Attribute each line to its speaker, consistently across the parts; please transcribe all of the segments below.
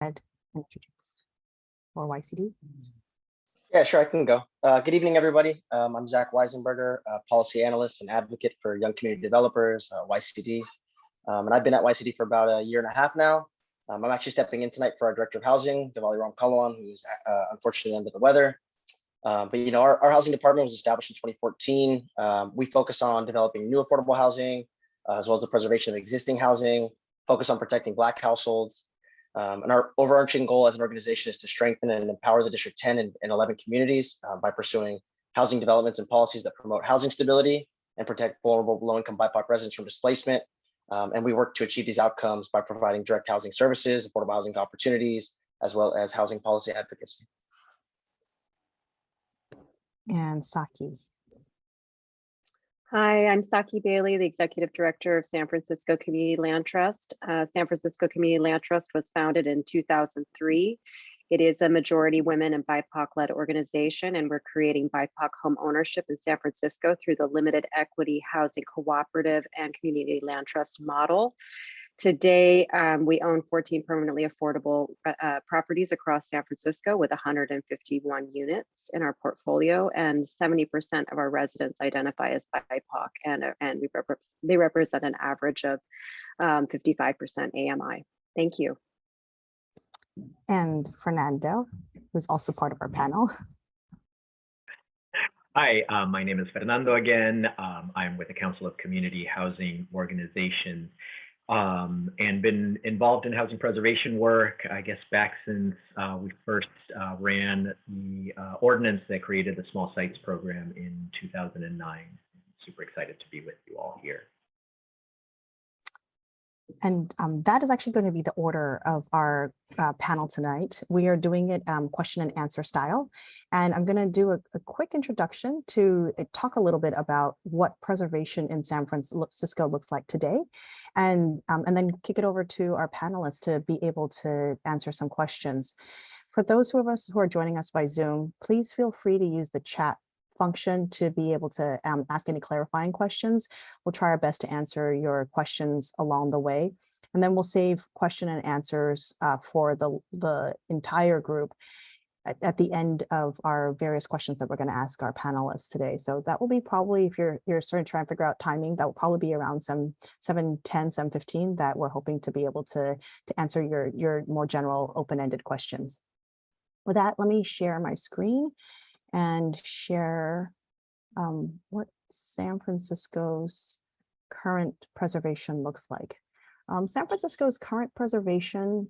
Speaker 1: and introduce or YCD?
Speaker 2: Yeah, sure, I can go. Good evening, everybody. I'm Zach Weisenberger, policy analyst and advocate for young community developers, YCD. And I've been at YCD for about a year and a half now. I'm actually stepping in tonight for our director of housing, Diwali Ram Kalwan, who's unfortunately under the weather. But you know, our housing department was established in 2014. We focus on developing new affordable housing, as well as the preservation of existing housing, focus on protecting Black households. And our overarching goal as an organization is to strengthen and empower the District 10 and 11 communities by pursuing housing developments and policies that promote housing stability and protect vulnerable low-income BIPOC residents from displacement. And we work to achieve these outcomes by providing direct housing services, affordable housing opportunities, as well as housing policy advocacy.
Speaker 1: And Saki.
Speaker 3: Hi, I'm Saki Bailey, the Executive Director of San Francisco Community Land Trust. San Francisco Community Land Trust was founded in 2003. It is a majority women and BIPOC-led organization, and we're creating BIPOC home ownership in San Francisco through the limited equity housing cooperative and community land trust model. Today, we own 14 permanently affordable properties across San Francisco with 151 units in our portfolio, and 70% of our residents identify as BIPOC, and they represent an average of 55% AMI. Thank you.
Speaker 1: And Fernando, who's also part of our panel.
Speaker 4: Hi, my name is Fernando again. I'm with the Council of Community Housing Organizations. And been involved in housing preservation work, I guess, back since we first ran the ordinance that created the small sites program in 2009. Super excited to be with you all here.
Speaker 1: And that is actually going to be the order of our panel tonight. We are doing it question and answer style. And I'm going to do a quick introduction to talk a little bit about what preservation in San Francisco looks like today. And then kick it over to our panelists to be able to answer some questions. For those of us who are joining us by Zoom, please feel free to use the chat function to be able to ask any clarifying questions. We'll try our best to answer your questions along the way. And then we'll save question and answers for the entire group at the end of our various questions that we're going to ask our panelists today. So that will be probably, if you're starting to try and figure out timing, that will probably be around 7:10, 7:15 that we're hoping to be able to answer your more general open-ended questions. With that, let me share my screen and share what San Francisco's current preservation looks like. San Francisco's current preservation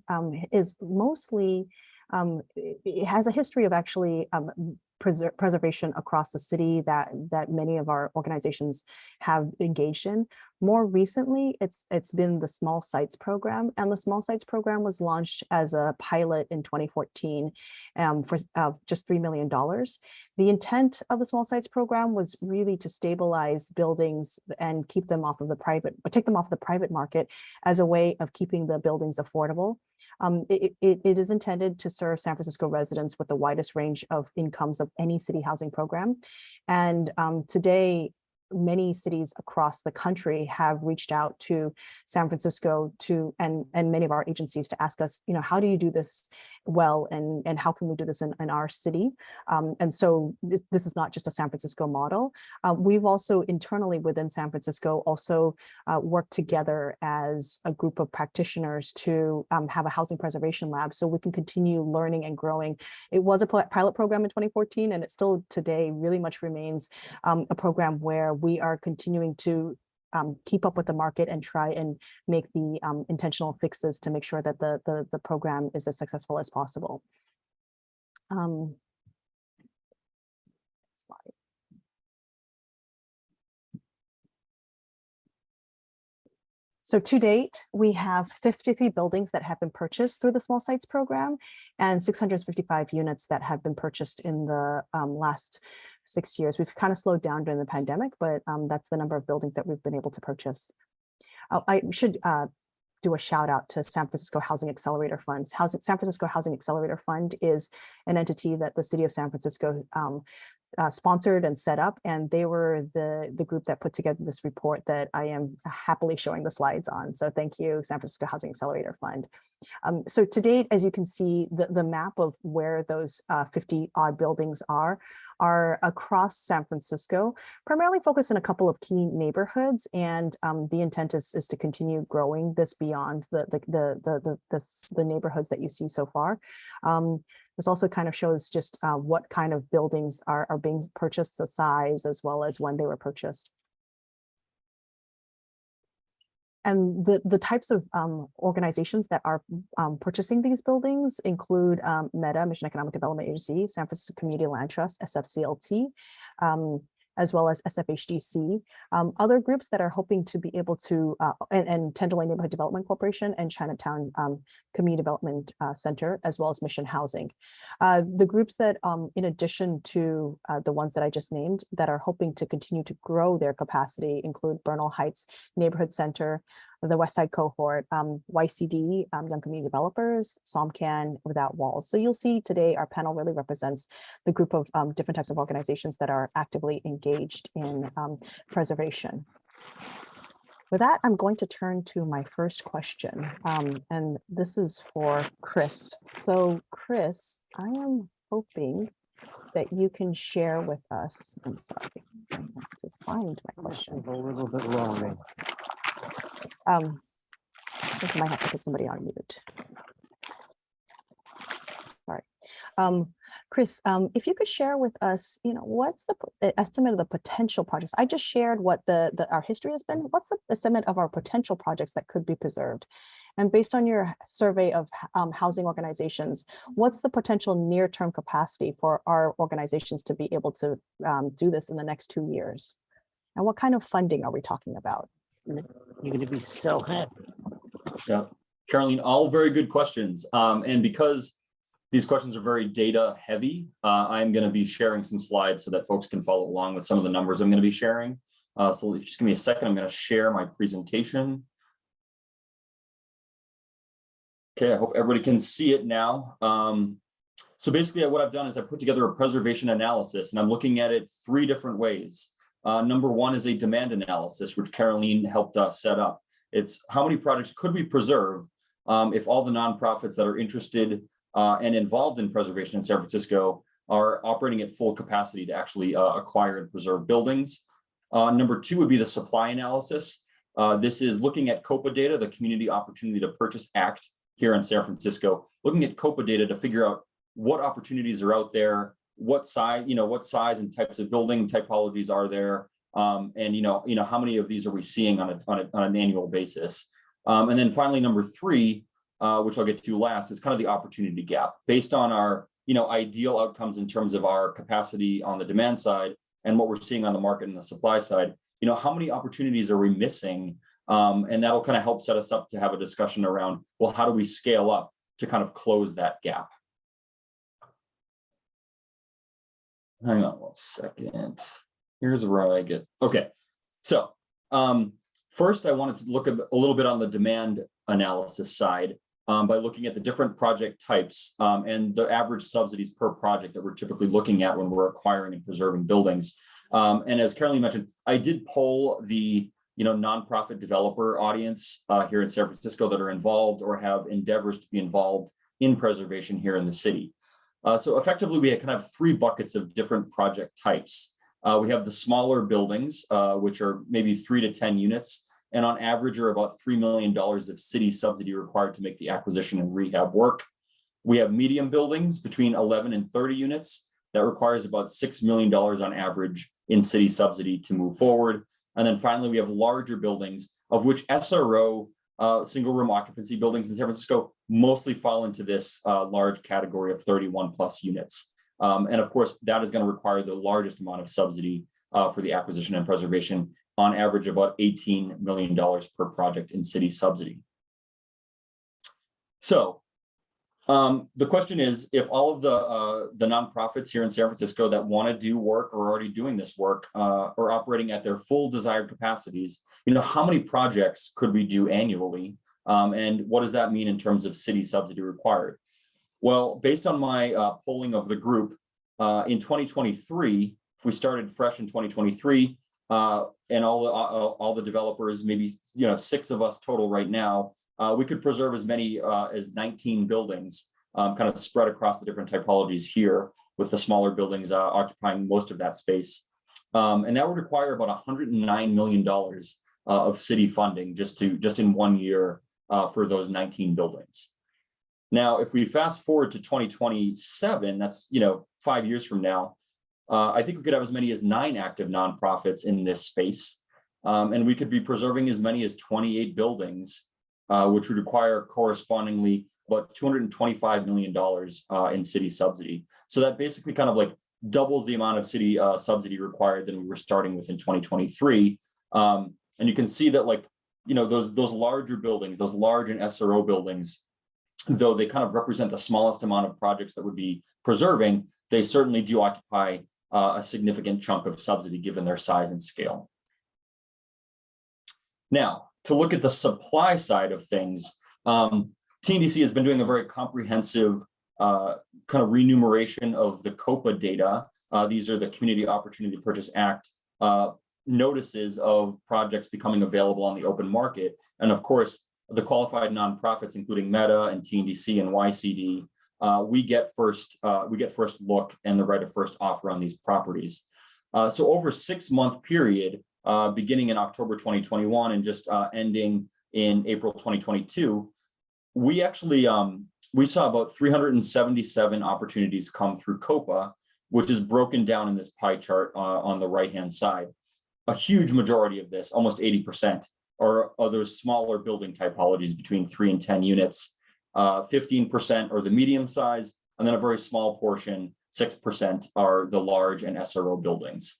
Speaker 1: is mostly, it has a history of actually preservation across the city that many of our organizations have engaged in. More recently, it's been the Small Sites program, and the Small Sites program was launched as a pilot in 2014 for just $3 million. The intent of the Small Sites program was really to stabilize buildings and keep them off of the private, or take them off the private market as a way of keeping the buildings affordable. It is intended to serve San Francisco residents with the widest range of incomes of any city housing program. And today, many cities across the country have reached out to San Francisco and many of our agencies to ask us, how do you do this well, and how can we do this in our city? And so this is not just a San Francisco model. We've also internally within San Francisco also worked together as a group of practitioners to have a housing preservation lab so we can continue learning and growing. It was a pilot program in 2014, and it still today really much remains a program where we are continuing to keep up with the market and try and make the intentional fixes to make sure that the program is as successful as possible. Slide. So to date, we have 53 buildings that have been purchased through the Small Sites program and 655 units that have been purchased in the last 6 years. We've kind of slowed down during the pandemic, but that's the number of buildings that we've been able to purchase. I should do a shout out to San Francisco Housing Accelerator Funds. San Francisco Housing Accelerator Fund is an entity that the city of San Francisco sponsored and set up, and they were the group that put together this report that I am happily showing the slides on. So thank you, San Francisco Housing Accelerator Fund. So to date, as you can see, the map of where those 50 odd buildings are across San Francisco, primarily focused in a couple of key neighborhoods, and the intent is to continue growing this beyond the neighborhoods that you see so far. This also kind of shows just what kind of buildings are being purchased, the size, as well as when they were purchased. And the types of organizations that are purchasing these buildings include META, Mission Economic Development Agency, San Francisco Community Land Trust, SFCLT, as well as SFHDC. Other groups that are hoping to be able to, and Tenderloin Neighborhood Development Corporation and Chinatown Community Development Center, as well as Mission Housing. The groups that, in addition to the ones that I just named, that are hoping to continue to grow their capacity include Bernal Heights Neighborhood Center, the West Side Cohort, YCD, Young Community Developers, SOMCAN, Without Walls. So you'll see today our panel really represents the group of different types of organizations that are actively engaged in preservation. With that, I'm going to turn to my first question, and this is for Chris. So Chris, I am hoping that you can share with us, I'm sorry, I have to find my question.
Speaker 5: A little bit long.
Speaker 1: I think I might have to put somebody on mute. Sorry. Chris, if you could share with us, what's the estimate of the potential projects? I just shared what our history has been. What's the estimate of our potential projects that could be preserved? And based on your survey of housing organizations, what's the potential near-term capacity for our organizations to be able to do this in the next 2 years? And what kind of funding are we talking about?
Speaker 5: You're going to be so happy.
Speaker 6: Yeah, Caroline, all very good questions. And because these questions are very data heavy, I'm going to be sharing some slides so that folks can follow along with some of the numbers I'm going to be sharing. So just give me a second. I'm going to share my presentation. Okay, I hope everybody can see it now. So basically what I've done is I put together a preservation analysis, and I'm looking at it 3 different ways. Number 1 is a demand analysis, which Caroline helped us set up. It's how many projects could we preserve if all the nonprofits that are interested and involved in preservation in San Francisco are operating at full capacity to actually acquire and preserve buildings. Number 2 would be the supply analysis. This is looking at COPA data, the Community Opportunity to Purchase Act here in San Francisco, looking at COPA data to figure out what opportunities are out there, what size and types of building typologies are there, and how many of these are we seeing on an annual basis. And then finally, number 3, which I'll get to last, is kind of the opportunity gap based on our ideal outcomes in terms of our capacity on the demand side and what we're seeing on the market and the supply side. How many opportunities are we missing? And that'll kind of help set us up to have a discussion around, well, how do we scale up to kind of close that gap? Hang on 1 second. Here's where I get, okay. So first I wanted to look a little bit on the demand analysis side by looking at the different project types and the average subsidies per project that we're typically looking at when we're acquiring and preserving buildings. And as Caroline mentioned, I did poll the nonprofit developer audience here in San Francisco that are involved or have endeavors to be involved in preservation here in the city. So effectively, we kind of have 3 buckets of different project types. We have the smaller buildings, which are maybe 3 to 10 units, and on average are about $3 million of city subsidy required to make the acquisition and rehab work. We have medium buildings between 11 and 30 units that requires about $6 million on average in city subsidy to move forward. And then finally, we have larger buildings, of which SRO, single room occupancy buildings in San Francisco, mostly fall into this large category of 31 plus units. And of course, that is going to require the largest amount of subsidy for the acquisition and preservation, on average about $18 million per project in city subsidy. So the question is, if all of the nonprofits here in San Francisco that want to do work or are already doing this work are operating at their full desired capacities, how many projects could we do annually? And what does that mean in terms of city subsidy required? Well, based on my polling of the group, In 2023, if we started fresh in 2023, and all the developers, maybe 6 of us total right now, we could preserve as many as 19 buildings, kind of spread across the different typologies here, with the smaller buildings occupying most of that space. And that would require about $109 million of city funding just in 1 year for those 19 buildings. Now, if we fast forward to 2027, that's 5 years from now, I think we could have as many as 9 active nonprofits in this space, and we could be preserving as many as 28 buildings, which would require correspondingly about $225 million in city subsidy. So that basically kind of like doubles the amount of city subsidy required than we were starting with in 2023. And you can see that those larger buildings, those large and SRO buildings, though they kind of represent the smallest amount of projects that would be preserving, they certainly do occupy a significant chunk of subsidy given their size and scale. Now, to look at the supply side of things, TNDC has been doing a very comprehensive kind of remuneration of the COPA data. These are the Community Opportunity Purchase Act notices of projects becoming available on the open market. And of course, the qualified nonprofits, including Meta and TNDC and YCD, we get first look and the right of first offer on these properties. So over a 6-month period, beginning in October 2021 and just ending in April 2022, we actually we saw about 377 opportunities come through COPA, which is broken down in this pie chart on the right-hand side. A huge majority of this, almost 80%, are those smaller building typologies between 3 and 10 units. 15% are the medium size, and then a very small portion, 6%, are the large and SRO buildings.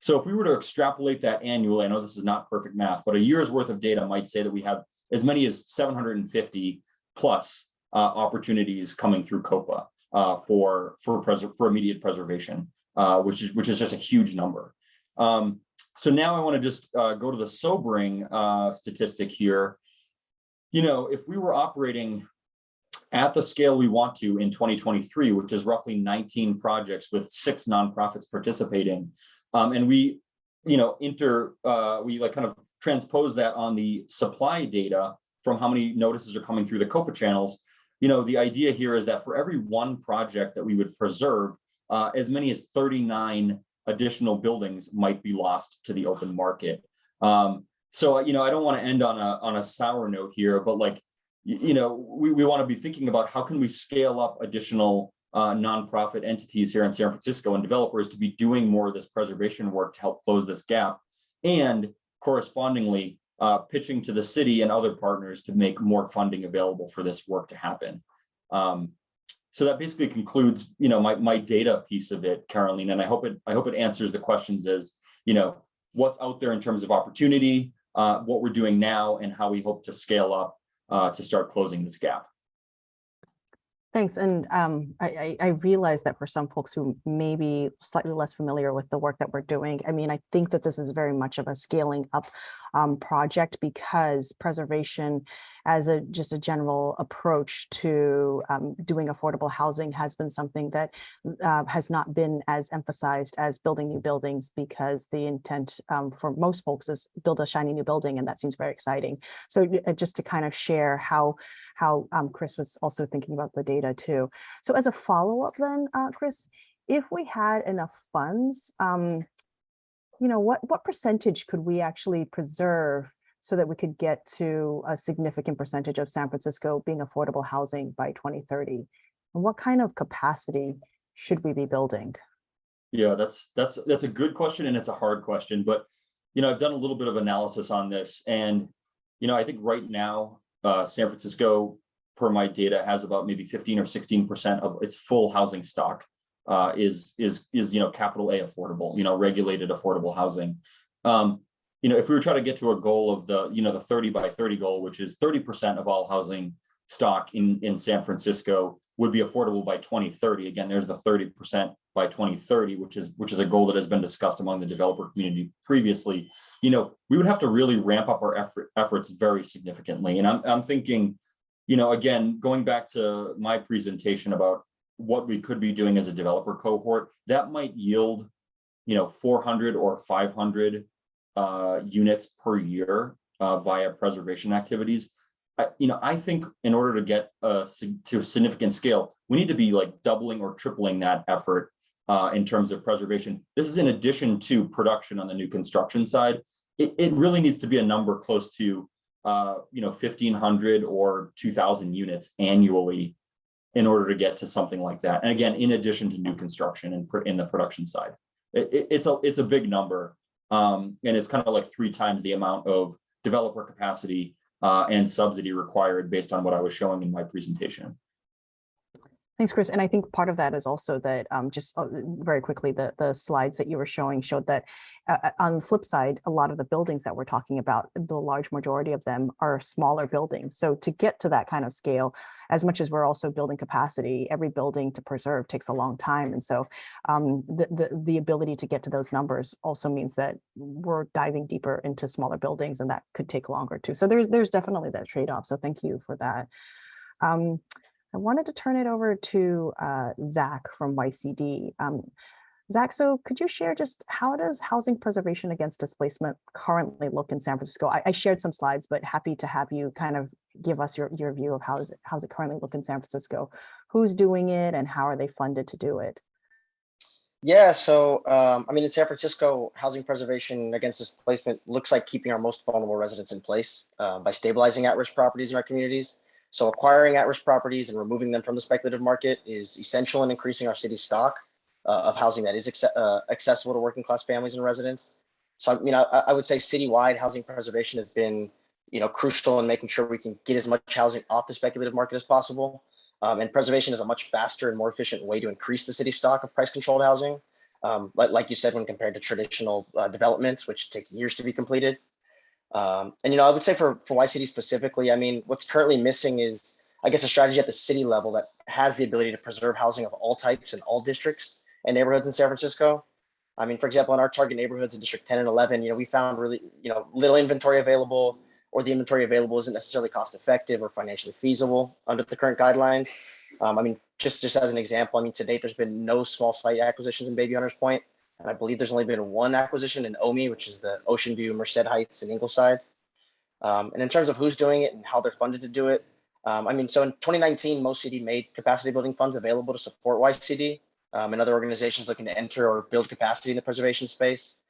Speaker 6: So if we were to extrapolate that annually, I know this is not perfect math, but a year's worth of data might say that we have as many as 750 plus opportunities coming through COPA for immediate preservation, which is just a huge number. So now I want to just go to the sobering statistic here. If we were operating at the scale we want to in 2023, which is roughly 19 projects with 6 nonprofits participating, and we kind of transpose that on the supply data from how many notices are coming through the COPA channels, the idea here is that for every 1 project that we would preserve, as many as 39 additional buildings might be lost to the open market. So, I don't want to end on a sour note here, but we want to be thinking about how can we scale up additional nonprofit entities here in San Francisco and developers to be doing more of this preservation work to help close this gap, and correspondingly pitching to the city and other partners to make more funding available for this work to happen. So that basically concludes, my data piece of it, Caroline, and I hope it answers the questions as, what's out there in terms of opportunity, what we're doing now, and how we hope to scale up to start closing this gap.
Speaker 1: Thanks. And I realize that for some folks who may be slightly less familiar with the work that we're doing, I think that this is very much of a scaling up project, because preservation as just a general approach to doing affordable housing has been something that has not been as emphasized as building new buildings, because the intent for most folks is build a shiny new building, and that seems very exciting. So just to kind of share how Chris was also thinking about the data too. So as a follow-up then, Chris, if we had enough funds, what percentage could we actually preserve so that we could get to a significant percentage of San Francisco being affordable housing by 2030? And what kind of capacity should we be building?
Speaker 6: Yeah, that's a good question, and it's a hard question, but I've done a little bit of analysis on this, and I think right now San Francisco, per my data, has about maybe 15 or 16% of its full housing stock is capital A affordable, regulated affordable housing. If we were trying to get to a goal of the 30 by 30 goal, which is 30% of all housing stock in San Francisco would be affordable by 2030. Again, there's the 30% by 2030, which is a goal that has been discussed among the developer community previously. We would have to really ramp up our efforts very significantly. And I'm thinking, again, going back to my presentation about what we could be doing as a developer cohort, that might yield, 400 or 500 units per year via preservation activities. I think in order to get to a significant scale, we need to be like doubling or tripling that effort in terms of preservation. This is in addition to production on the new construction side. It really needs to be a number close to 1,500 or 2,000 units annually in order to get to something like that. And again, in addition to new construction and in the production side, it's a big number, and it's kind of like 3 times the amount of developer capacity and subsidy required based on what I was showing in my presentation.
Speaker 1: Thanks, Chris. And I think part of that is also that just very quickly, the slides that you were showing showed that on the flip side, a lot of the buildings that we're talking about, the large majority of them are smaller buildings. So to get to that kind of scale, as much as we're also building capacity, every building to preserve takes a long time. And so the ability to get to those numbers also means that we're diving deeper into smaller buildings, and that could take longer too. So there's definitely that trade-off. So thank you for that. I wanted to turn it over to Zach from YCD. Zach, so could you share just how does housing preservation against displacement currently look in San Francisco? I shared some slides, but happy to have you kind of give us your view of how's it currently look in San Francisco? Who's doing it and how are they funded to do it?
Speaker 2: Yeah, so in San Francisco, housing preservation against displacement looks like keeping our most vulnerable residents in place by stabilizing at-risk properties in our communities. So acquiring at-risk properties and removing them from the speculative market is essential in increasing our city's stock of housing that is accessible to working class families and residents. So, I would say citywide housing preservation has been, crucial in making sure we can get as much housing off the speculative market as possible. And preservation is a much faster and more efficient way to increase the city's stock of price-controlled housing. Like you said, when compared to traditional developments, which take years to be completed. I would say for YCD specifically, what's currently missing is, I guess, a strategy at the city level that has the ability to preserve housing of all types in all districts and neighborhoods in San Francisco. For example, in our target neighborhoods in District 10 and 11, we found really, little inventory available, or the inventory available isn't necessarily cost effective or financially feasible under the current guidelines. Just as an example, to date, there's been no small site acquisitions in Baby Hunters Point. And I believe there's only been one acquisition in OMI, which is the Ocean View, Merced Heights, and Ingleside. And in terms of who's doing it and how they're funded to do it, so in 2019, Mo City made capacity building funds available to support YCD and other organizations looking to enter or build capacity in the preservation space.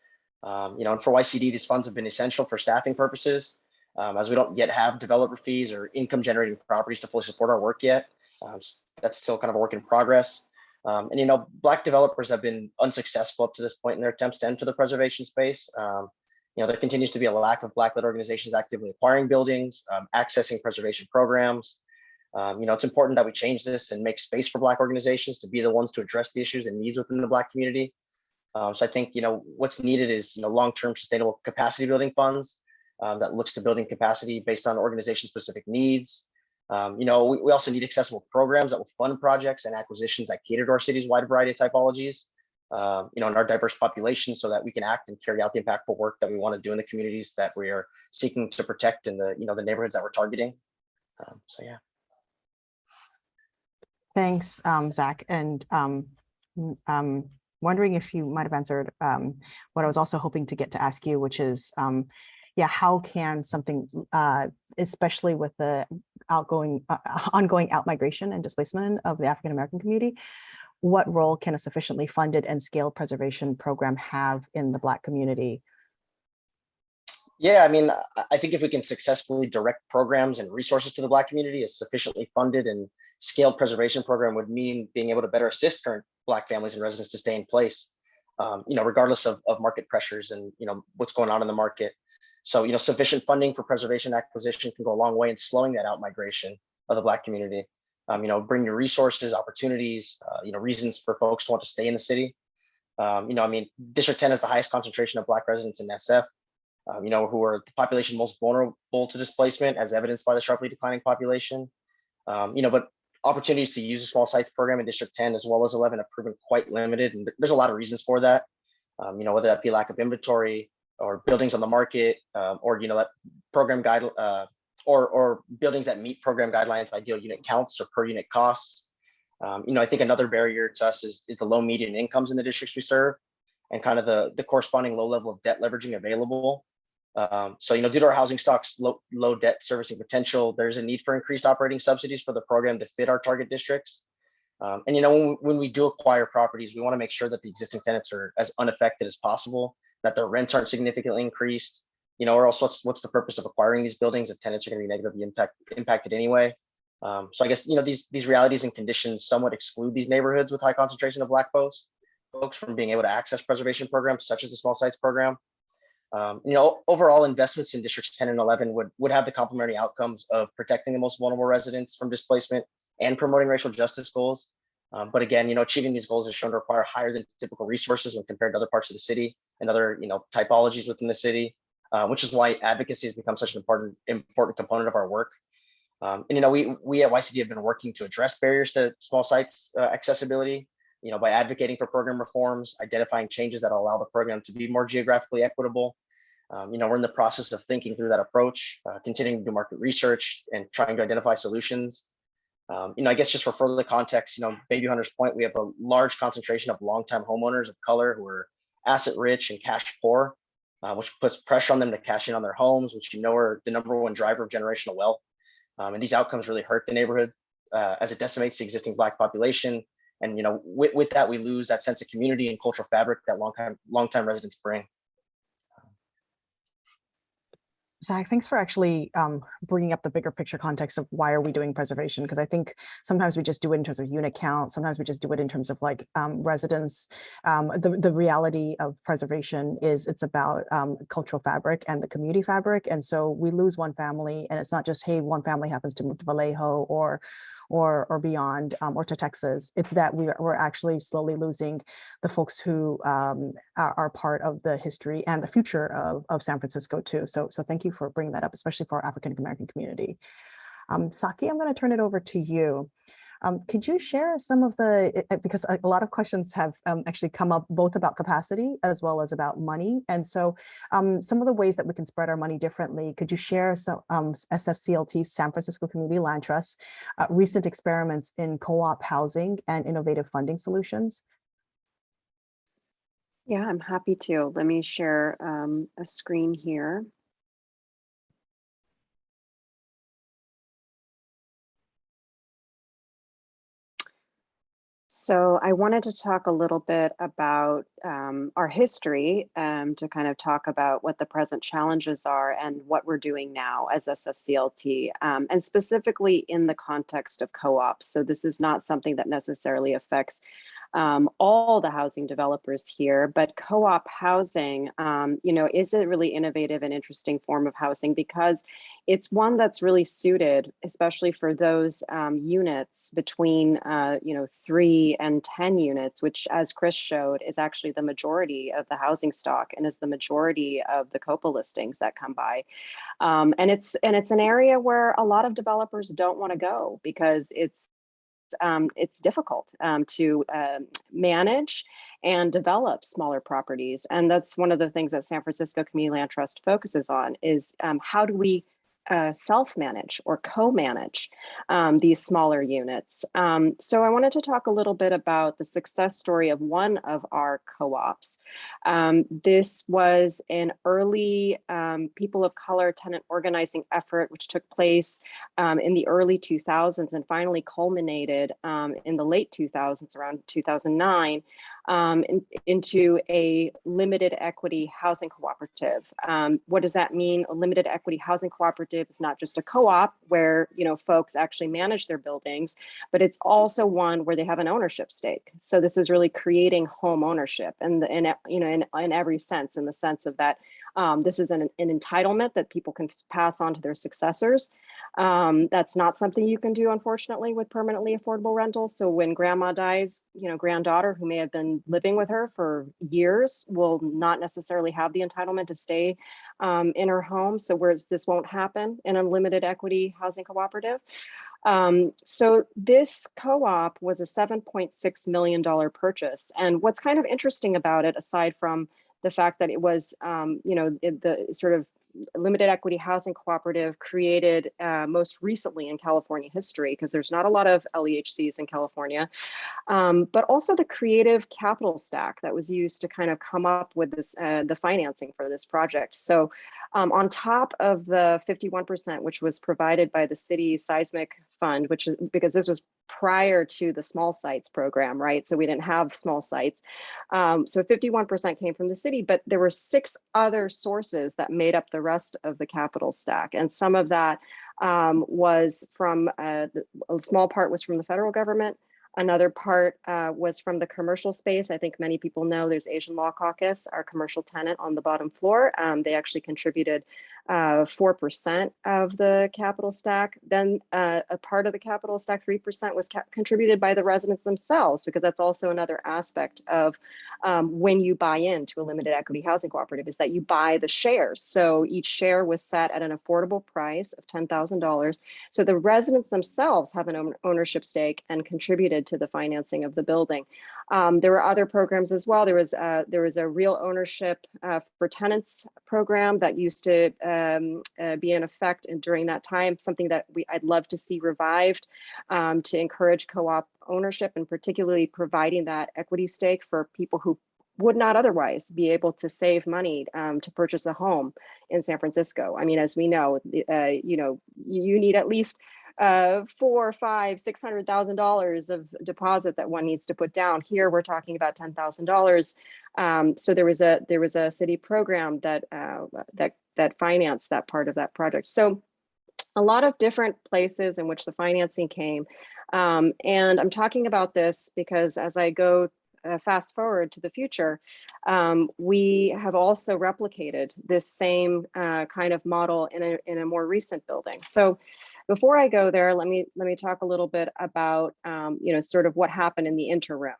Speaker 2: And for YCD, these funds have been essential for staffing purposes, as we don't yet have developer fees or income generating properties to fully support our work yet. That's still kind of a work in progress. And Black developers have been unsuccessful up to this point in their attempts to enter the preservation space. There continues to be a lack of Black-led organizations actively acquiring buildings, accessing preservation programs. It's important that we change this and make space for Black organizations to be the ones to address the issues and needs within the Black community. So I think what's needed is long-term sustainable capacity building funds that looks to building capacity based on organization-specific needs. We also need accessible programs that will fund projects and acquisitions that cater to our city's wide variety of typologies, and our diverse population, so that we can act and carry out the impactful work that we want to do in the communities that we are seeking to protect in the the neighborhoods that we're targeting. So yeah.
Speaker 1: Thanks, Zach. And wondering if you might have answered what I was also hoping to get to ask you, which is, how can something, especially with the ongoing outmigration and displacement of the African American community, what role can a sufficiently funded and scaled preservation program have in the Black community?
Speaker 2: Yeah, I think if we can successfully direct programs and resources to the Black community, a sufficiently funded and scaled preservation program would mean being able to better assist current Black families and residents to stay in place, regardless of market pressures and what's going on in the market. So sufficient funding for preservation acquisition can go a long way in slowing that outmigration of the Black community. Bring your resources, opportunities, reasons for folks to want to stay in the city. District 10 has the highest concentration of Black residents in SF. Who are the population most vulnerable to displacement, as evidenced by the sharply declining population. But opportunities to use a small sites program in District 10 as well as 11 have proven quite limited, and there's a lot of reasons for that. Whether that be lack of inventory or buildings on the market, or that program guide, or buildings that meet program guidelines, ideal unit counts or per unit costs. I think another barrier to us is the low median incomes in the districts we serve, and kind of the corresponding low level of debt leveraging available. So, due to our housing stock's low debt servicing potential, there's a need for increased operating subsidies for the program to fit our target districts. And when we do acquire properties, we want to make sure that the existing tenants are as unaffected as possible, that their rents aren't significantly increased, or else what's the purpose of acquiring these buildings if tenants are going to be negatively impacted anyway? So I guess, these realities and conditions somewhat exclude these neighborhoods with high concentration of Black folks from being able to access preservation programs such as the small sites program. Overall investments in districts 10 and 11 would have the complementary outcomes of protecting the most vulnerable residents from displacement and promoting racial justice goals. But again, achieving these goals is shown to require higher than typical resources when compared to other parts of the city and other, typologies within the city, which is why advocacy has become such an important component of our work. And we at YCD have been working to address barriers to small sites accessibility, by advocating for program reforms, identifying changes that allow the program to be more geographically equitable. We're in the process of thinking through that approach, continuing to do market research and trying to identify solutions. I guess just for further context, Baby Hunter's Point, we have a large concentration of longtime homeowners of color who are asset rich and cash poor, which puts pressure on them to cash in on their homes, which are the #1 driver of generational wealth. And these outcomes really hurt the neighborhood as it decimates the existing Black population. And with that, we lose that sense of community and cultural fabric that longtime residents bring.
Speaker 1: Zach, thanks for actually bringing up the bigger picture context of why are we doing preservation? Because I think sometimes we just do it in terms of unit count. Sometimes we just do it in terms of like residents. The reality of preservation is it's about cultural fabric and the community fabric. And so we lose one family, and it's not just, hey, one family happens to move to Vallejo or beyond, or to Texas. It's that we're actually slowly losing the folks who are part of the history and the future of San Francisco too. So thank you for bringing that up, especially for our African American community. Saki, I'm going to turn it over to you. Could you share some of because a lot of questions have actually come up both about capacity as well as about money. And so some of the ways that we can spread our money differently, could you share some SFCLT, San Francisco Community Land Trust, recent experiments in co-op housing and innovative funding solutions?
Speaker 3: Yeah, I'm happy to. Let me share a screen here. So I wanted to talk a little bit about our history to kind of talk about what the present challenges are and what we're doing now as SFCLT, and specifically in the context of co-ops. So this is not something that necessarily affects all the housing developers here, but co-op housing, is a really innovative and interesting form of housing because it's one that's really suited, especially for those units between, 3 and 10 units, which, as Chris showed, is actually the majority of the housing stock and is the majority of the COPA listings that come by. And it's an area where a lot of developers don't want to go because it's difficult to manage and develop smaller properties. And that's one of the things that San Francisco Community Land Trust focuses on is how do we self-manage or co-manage these smaller units. So I wanted to talk a little bit about the success story of one of our co-ops. This was an early people of color tenant organizing effort, which took place in the early 2000s and finally culminated in the late 2000s, around 2009, into a limited equity housing cooperative. What does that mean? A limited equity housing cooperative is not just a co-op where folks actually manage their buildings, but it's also one where they have an ownership stake. So this is really creating home ownership, and in every sense, in the sense of that this is an entitlement that people can pass on to their successors. That's not something you can do, unfortunately, with permanently affordable rentals. So when grandma dies, granddaughter who may have been living with her for years will not necessarily have the entitlement to stay in her home. So whereas this won't happen in a limited equity housing cooperative. So this co-op was a $7.6 million purchase. And what's kind of interesting about it, aside from the fact that it was, the sort of limited equity housing cooperative created most recently in California history, because there's not a lot of LEHCs in California, but also the creative capital stack that was used to kind of come up with this, the financing for this project. So on top of the 51%, which was provided by the city seismic fund, which is because this was prior to the small sites program, right? So we didn't have small sites. So 51% came from the city, but there were 6 other sources that made up the rest of the capital stack. And some of that was from, a small part was from the federal government. Another part was from the commercial space. I think many people know there's Asian Law Caucus, our commercial tenant on the bottom floor. They actually contributed 4% of the capital stack. Then a part of the capital stack, 3%, was contributed by the residents themselves, because that's also another aspect of when you buy into a limited equity housing cooperative, is that you buy the shares. So each share was set at an affordable price of $10,000. So the residents themselves have an ownership stake and contributed to the financing of the building. There were other programs as well. There was a real ownership for tenants program that used to be in effect during that time, something that I'd love to see revived, to encourage co-op ownership, and particularly providing that equity stake for people who would not otherwise be able to save money to purchase a home in San Francisco. I mean, as we know, you need at least $400,000, $500,000, $600,000 of deposit that one needs to put down. Here we're talking about $10,000. So there was a city program that financed that part of that project. So a lot of different places in which the financing came. And I'm talking about this because as I go fast forward to the future, we have also replicated this same kind of model in a more recent building. So before I go there, let me talk a little bit about sort of what happened in the interim.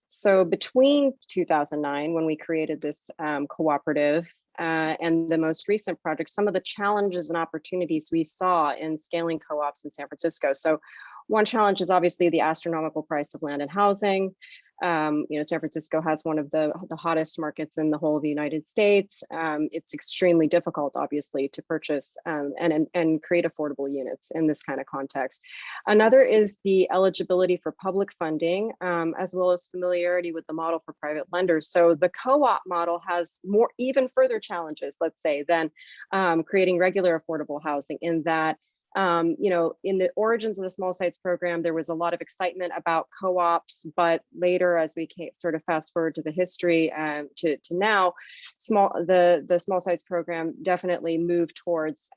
Speaker 3: So between 2009, when we created this cooperative, and the most recent project, some of the challenges and opportunities we saw in scaling co-ops in San Francisco. So one challenge is obviously the astronomical price of land and housing. San Francisco has one of the hottest markets in the whole of the United States. It's extremely difficult, obviously, to purchase and create affordable units in this kind of context. Another is the eligibility for public funding, as well as familiarity with the model for private lenders. So the co-op model has even further challenges, let's say, than creating regular affordable housing, in that in the origins of the small sites program, there was a lot of excitement about co-ops, but later, as we sort of fast forward to the history to now, the small sites program definitely moved towards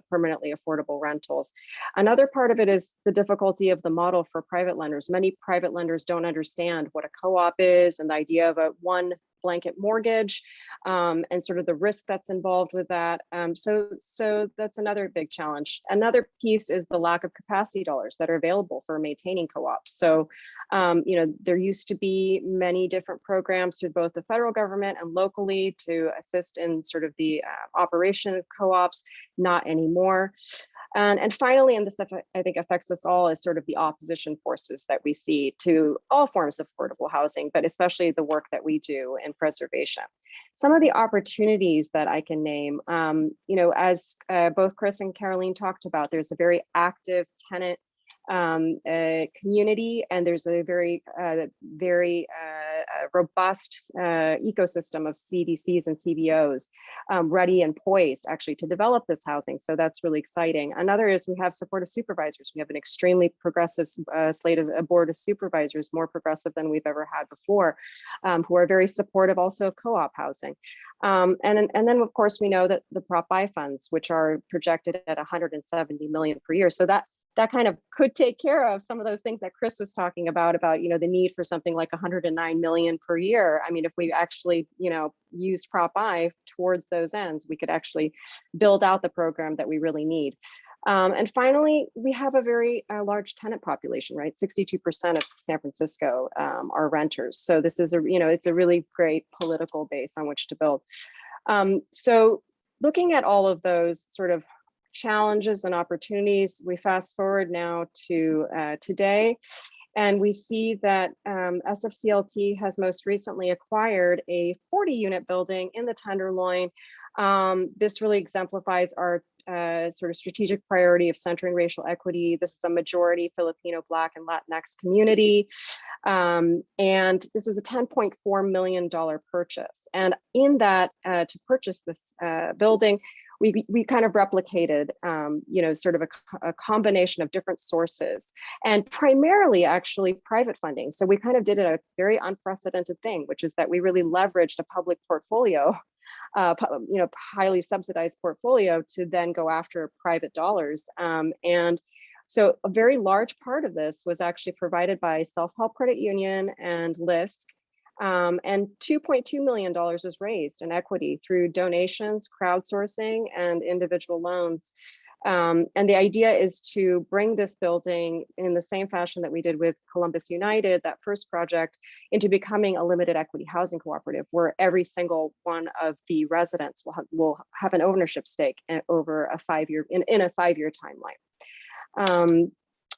Speaker 3: permanently affordable rentals. Another part of it is the difficulty of the model for private lenders. Many private lenders don't understand what a co-op is and the idea of a one blanket mortgage, and sort of the risk that's involved with that. So that's another big challenge. Another piece is the lack of capacity dollars that are available for maintaining co-ops. So, there used to be many different programs through both the federal government and locally to assist in sort of the operation of co-ops, not anymore. And finally, and this stuff I think affects us all, is sort of the opposition forces that we see to all forms of affordable housing, but especially the work that we do in preservation. Some of the opportunities that I can name, as both Chris and Caroline talked about, there's a very active tenant community, and there's a very robust ecosystem of CDCs and CBOs ready and poised actually to develop this housing. So that's really exciting. Another is we have supportive supervisors. We have an extremely progressive slate of a board of supervisors, more progressive than we've ever had before, who are very supportive also of co-op housing. And then of course we know that the Prop I funds, which are projected at 170 million per year. So that kind of could take care of some of those things that Chris was talking about, the need for something like 109 million per year. I mean, if we actually, used Prop I towards those ends, we could actually build out the program that we really need. And finally, we have a very large tenant population, right? 62% of San Francisco are renters. So this is it's a really great political base on which to build. So looking at all of those sort of challenges and opportunities, we fast forward now to today, and we see that SFCLT has most recently acquired a 40-unit building in the Tenderloin This really exemplifies our sort of strategic priority of centering racial equity. This is a majority Filipino, Black, and Latinx community. And this is a $10.4 million purchase. And in that, to purchase this building, we kind of replicated, sort of a combination of different sources, and primarily actually private funding. So we kind of did a very unprecedented thing, which is that we really leveraged a public portfolio, highly subsidized portfolio, to then go after private dollars. And so a very large part of this was actually provided by Self-Help Credit Union and LISC. And $2.2 million was raised in equity through donations, crowdsourcing, and individual loans. And the idea is to bring this building in the same fashion that we did with Columbus United, that first project, into becoming a limited equity housing cooperative, where every single one of the residents will have an ownership stake over a 5-year, in a 5-year timeline.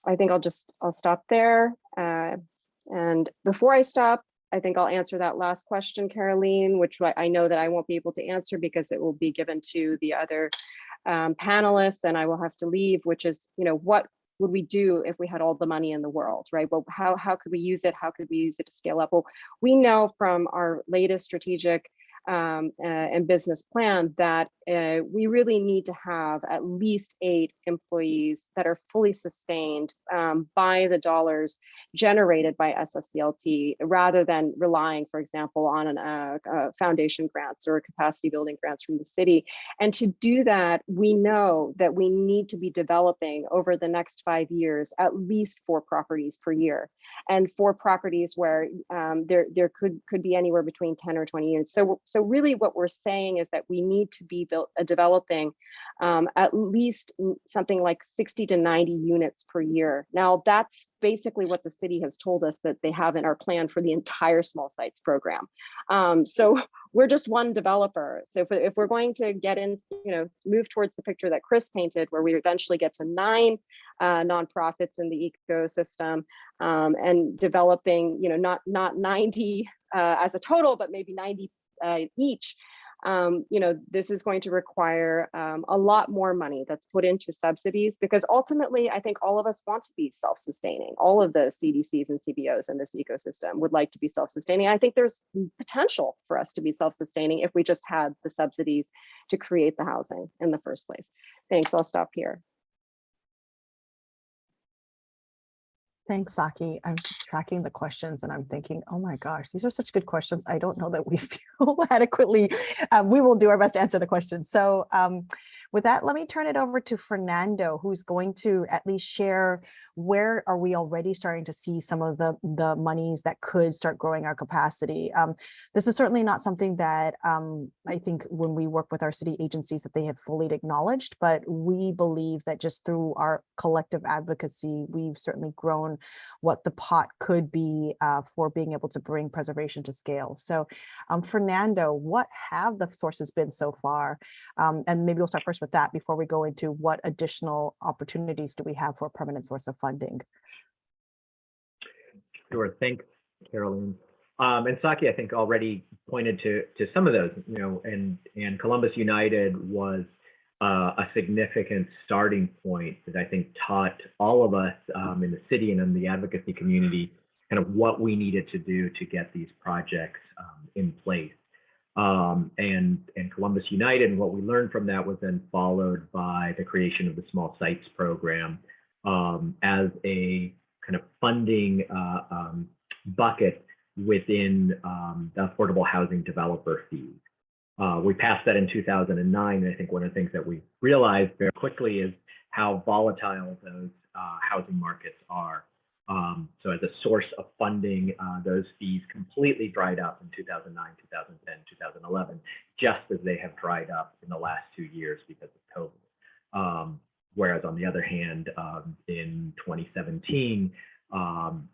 Speaker 3: I think I'll stop there. And before I stop, I think I'll answer that last question, Caroline, which I know that I won't be able to answer because it will be given to the other panelists, and I will have to leave, which is, what would we do if we had all the money in the world, right? Well, how could we use it? How could we use it to scale up? Well, we know from our latest strategic and business plan that we really need to have at least 8 employees that are fully sustained by the dollars generated by SFCLT, rather than relying, for example, on foundation grants or capacity building grants from the city. And to do that, we know that we need to be developing over the next 5 years at least 4 properties per year, and 4 properties where there could be anywhere between 10 or 20 units. So really what we're saying is that we need to be developing at least something like 60 to 90 units per year. Now, that's basically what the city has told us that they have in our plan for the entire small sites program. So we're just one developer. So if we're going to get in, move towards the picture that Chris painted, where we eventually get to 9 nonprofits in the ecosystem, and developing, not 90 as a total, but maybe 90 each, this is going to require a lot more money that's put into subsidies, because ultimately, I think all of us want to be self-sustaining. All of the CDCs and CBOs in this ecosystem would like to be self-sustaining. I think there's potential for us to be self-sustaining if we just had the subsidies to create the housing in the first place. Thanks, I'll stop here.
Speaker 1: Thanks, Saki. I'm just tracking the questions and I'm thinking, oh my gosh, these are such good questions. I don't know that we feel adequately. We will do our best to answer the questions. So with that, let me turn it over to Fernando, who's going to at least share where are we already starting to see some of the monies that could start growing our capacity. This is certainly not something that I think when we work with our city agencies that they have fully acknowledged, but we believe that just through our collective advocacy, we've certainly grown what the pot could be for being able to bring preservation to scale. So Fernando, what have the sources been so far? And maybe we'll start first with that before we go into what additional opportunities do we have for a permanent source of funding.
Speaker 4: Sure, thanks, Caroline. And Saki, I think, already pointed to some of those, and Columbus United was a significant starting point that I think taught all of us in the city and in the advocacy community kind of what we needed to do to get these projects in place. And Columbus United, and what we learned from that was then followed by the creation of the Small Sites Program as a kind of funding bucket within the affordable housing developer fees. We passed that in 2009, and I think one of the things that we realized very quickly is how volatile those housing markets are. So as a source of funding, those fees completely dried up in 2009, 2010, 2011, just as they have dried up in the last 2 years because of COVID. Whereas on the other hand, in 2017,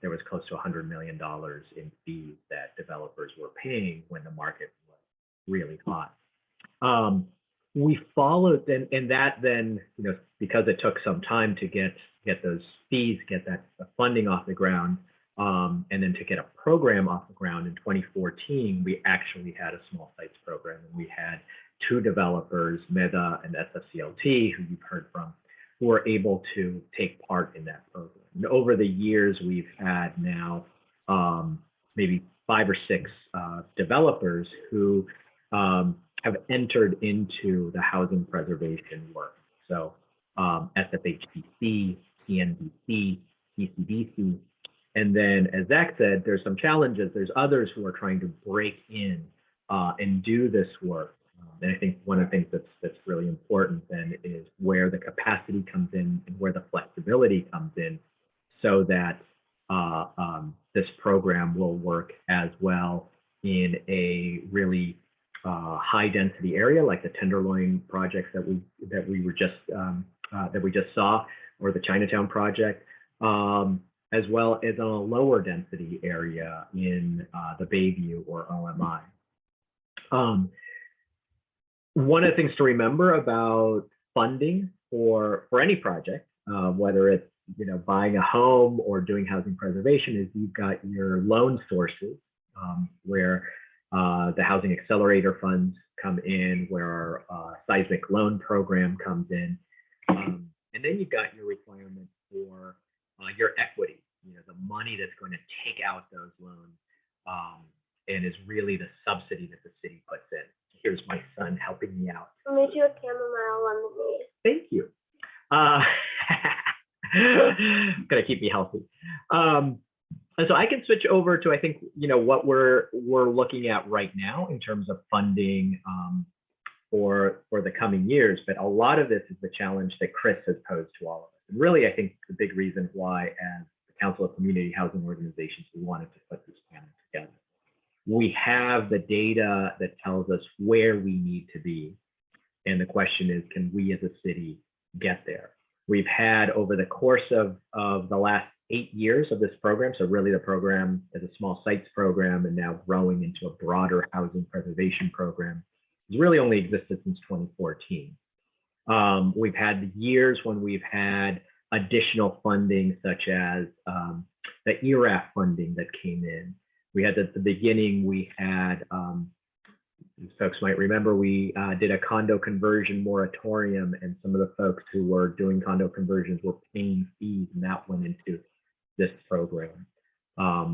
Speaker 4: there was close to $100 million in fees that developers were paying when the market was really hot. We followed, and that then, because it took some time to get those fees, get that funding off the ground, and then to get a program off the ground in 2014, we actually had a small sites program, and we had two developers, Meta and SFCLT, who you've heard from, who are able to take part in that program. And over the years, we've had now maybe 5 or 6 developers who have entered into the housing preservation work. So SFHBC, CNBC, CCDC. And then, as Zach said, there's some challenges. There's others who are trying to break in and do this work. And I think one of the things that's really important then is where the capacity comes in and where the flexibility comes in, so that this program will work as well in a really high density area like the Tenderloin projects that we just saw, or the Chinatown project, as well as on a lower density area in the Bayview or OMI. One of the things to remember about funding for any project, whether it's buying a home or doing housing preservation, is you've got your loan sources, where the Housing Accelerator funds come in, where our seismic loan program comes in, and then you've got your requirement for your equity, the money that's going to take out those loans, and is really the subsidy that the city puts in. Here's my son helping me out.
Speaker 7: I'll make you a chamomile lemonade.
Speaker 4: Thank you. Gonna keep me healthy. And so I can switch over to, I think, what we're looking at right now in terms of funding for the coming years. But a lot of this is the challenge that Chris has posed to all of us. And really, I think the big reason why, as the Council of Community Housing Organizations, we wanted to put this panel together. We have the data that tells us where we need to be. And the question is, can we as a city get there? We've had, over the course of the last 8 years of this program, so really the program is a small sites program and now growing into a broader housing preservation program. It's really only existed since 2014. We've had years when we've had additional funding, such as the ERAF funding that came in. We had at the beginning, we had, as folks might remember, we did a condo conversion moratorium, and some of the folks who were doing condo conversions were paying fees, and that went into this program.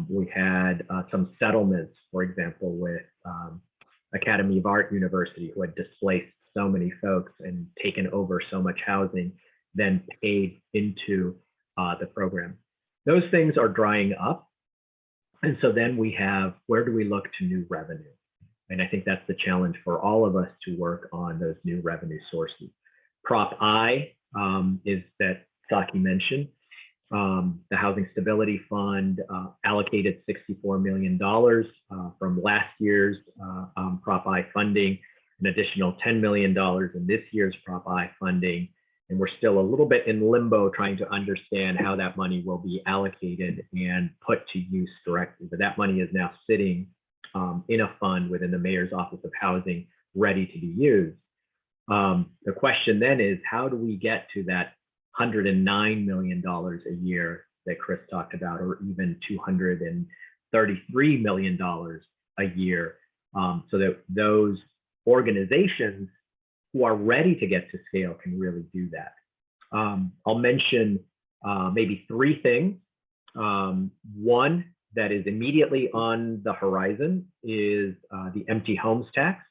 Speaker 4: We had some settlements, for example, with Academy of Art University, who had displaced so many folks and taken over so much housing, then paid into the program. Those things are drying up. And so then we have, where do we look to new revenue? And I think that's the challenge for all of us, to work on those new revenue sources. Prop I is that Saki mentioned. The Housing Stability Fund allocated $64 million from last year's Prop I funding, an additional $10 million in this year's Prop I funding. And we're still a little bit in limbo trying to understand how that money will be allocated and put to use directly. But that money is now sitting in a fund within the Mayor's Office of Housing, ready to be used. The question then is, how do we get to that $109 million a year that Chris talked about, or even $233 million a year, so that those organizations who are ready to get to scale can really do that. I'll mention maybe 3 things. One that is immediately on the horizon is the empty homes tax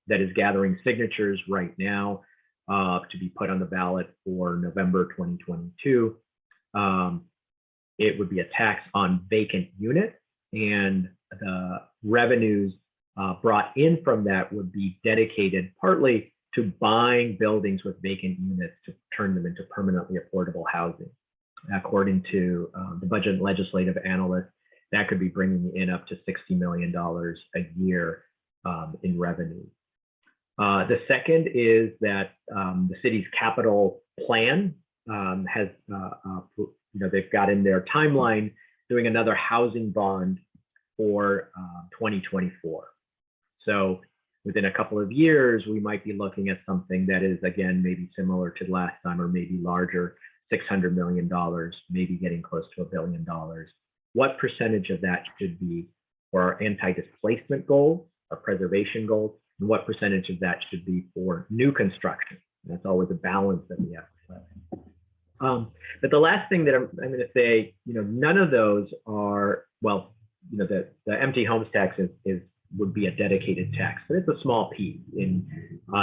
Speaker 4: that is gathering signatures right now to be put on the ballot for November 2022. It would be a tax on vacant units, and the revenues brought in from that would be dedicated partly to buying buildings with vacant units to turn them into permanently affordable housing. According to the budget and legislative analyst, that could be bringing in up to $60 million a year in revenue. The second is that the city's capital plan has, they've got in their timeline doing another housing bond for 2024. So within a couple of years, we might be looking at something that is, again, maybe similar to last time, or maybe larger, $600 million, maybe getting close to $1 billion. What percentage of that should be for our anti-displacement goals, our preservation goals? and what percentage of that should be for new construction. That's always a balance that we have to play. But the last thing that I'm going to say, none of those are, well, the empty homes tax would be a dedicated tax, but it's a small piece in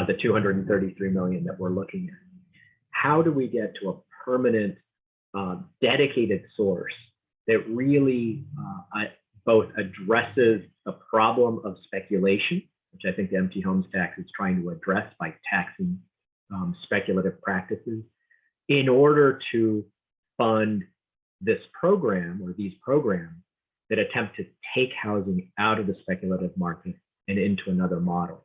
Speaker 4: the 233 million that we're looking at. How do we get to a permanent dedicated source that really both addresses the problem of speculation, which I think the empty homes tax is trying to address by taxing speculative practices, in order to fund this program or these programs that attempt to take housing out of the speculative market and into another model.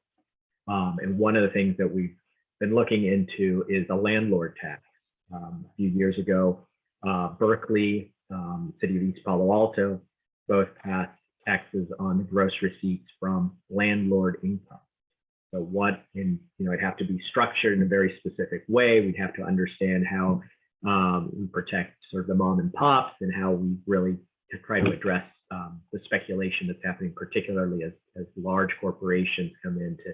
Speaker 4: And one of the things that we've been looking into is a landlord tax. A few years ago, Berkeley, City of East Palo Alto, both passed taxes on the gross receipts from landlord income. So it'd have to be structured in a very specific way. We'd have to understand how we protect sort of the mom and pops and how we really try to address the speculation that's happening, particularly as large corporations come in to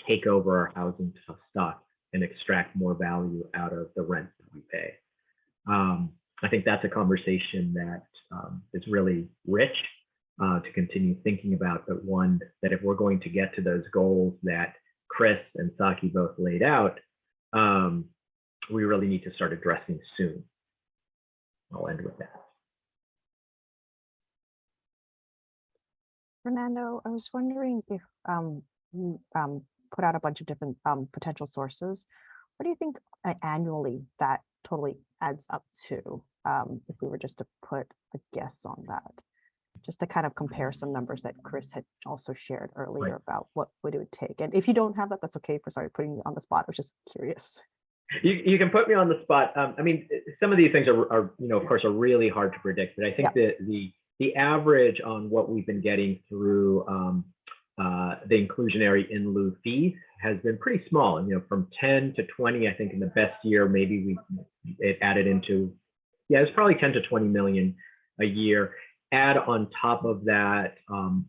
Speaker 4: take over our housing stock and extract more value out of the rent that we pay. I think that's a conversation that is really rich to continue thinking about, but one that if we're going to get to those goals that Chris and Saki both laid out, we really need to start addressing soon. I'll end with that.
Speaker 1: Fernando, I was wondering if you put out a bunch of different potential sources. What do you think annually that totally adds up to, if we were just to put a guess on that? Just to kind of compare some numbers that Chris had also shared earlier about what would it take. And if you don't have that, that's okay. Sorry, putting you on the spot. I was just curious.
Speaker 4: You can put me on the spot. I mean, some of these things are of course, are really hard to predict, but I think that the average on what we've been getting through the inclusionary in lieu fees has been pretty small. From 10 to 20, I think in the best year, maybe it added into, it's probably 10 to 20 million a year. Add on top of that,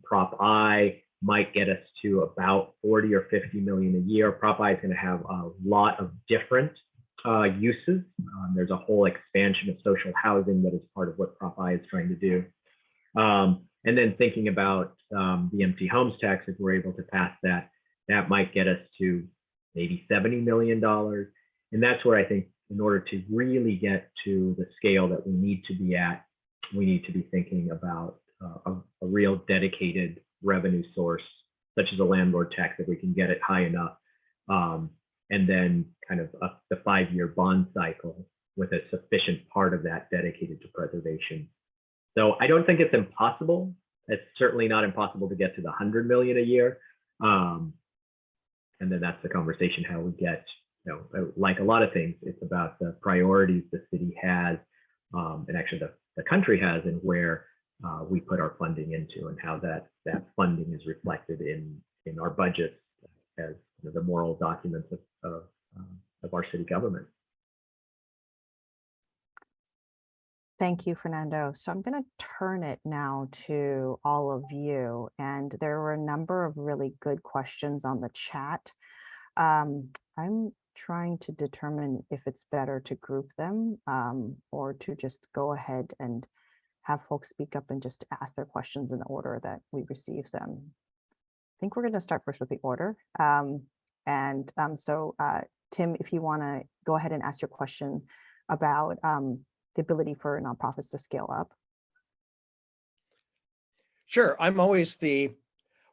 Speaker 4: Prop I might get us to about 40 or 50 million a year. Prop I is going to have a lot of different uses. There's a whole expansion of social housing that is part of what Prop I is trying to do. And then thinking about the empty homes tax, if we're able to pass that, that might get us to maybe $70 million. And that's where I think in order to really get to the scale that we need to be at, we need to be thinking about a real dedicated revenue source, such as a landlord tax, if we can get it high enough. And then kind of the 5-year bond cycle with a sufficient part of that dedicated to preservation. So I don't think it's impossible. It's certainly not impossible to get to the 100 million a year. And then that's the conversation, how we get, like a lot of things, it's about the priorities the city has, and actually the country has, and where we put our funding into, and how that funding is reflected in our budgets as the moral documents of our city government.
Speaker 1: Thank you, Fernando. So I'm going to turn it now to all of you. And there were a number of really good questions on the chat. I'm trying to determine if it's better to group them or to just go ahead and have folks speak up and just ask their questions in the order that we receive them. I think we're going to start first with the order. So Tim, if you want to go ahead and ask your question about the ability for nonprofits to scale up.
Speaker 8: Sure. I'm always the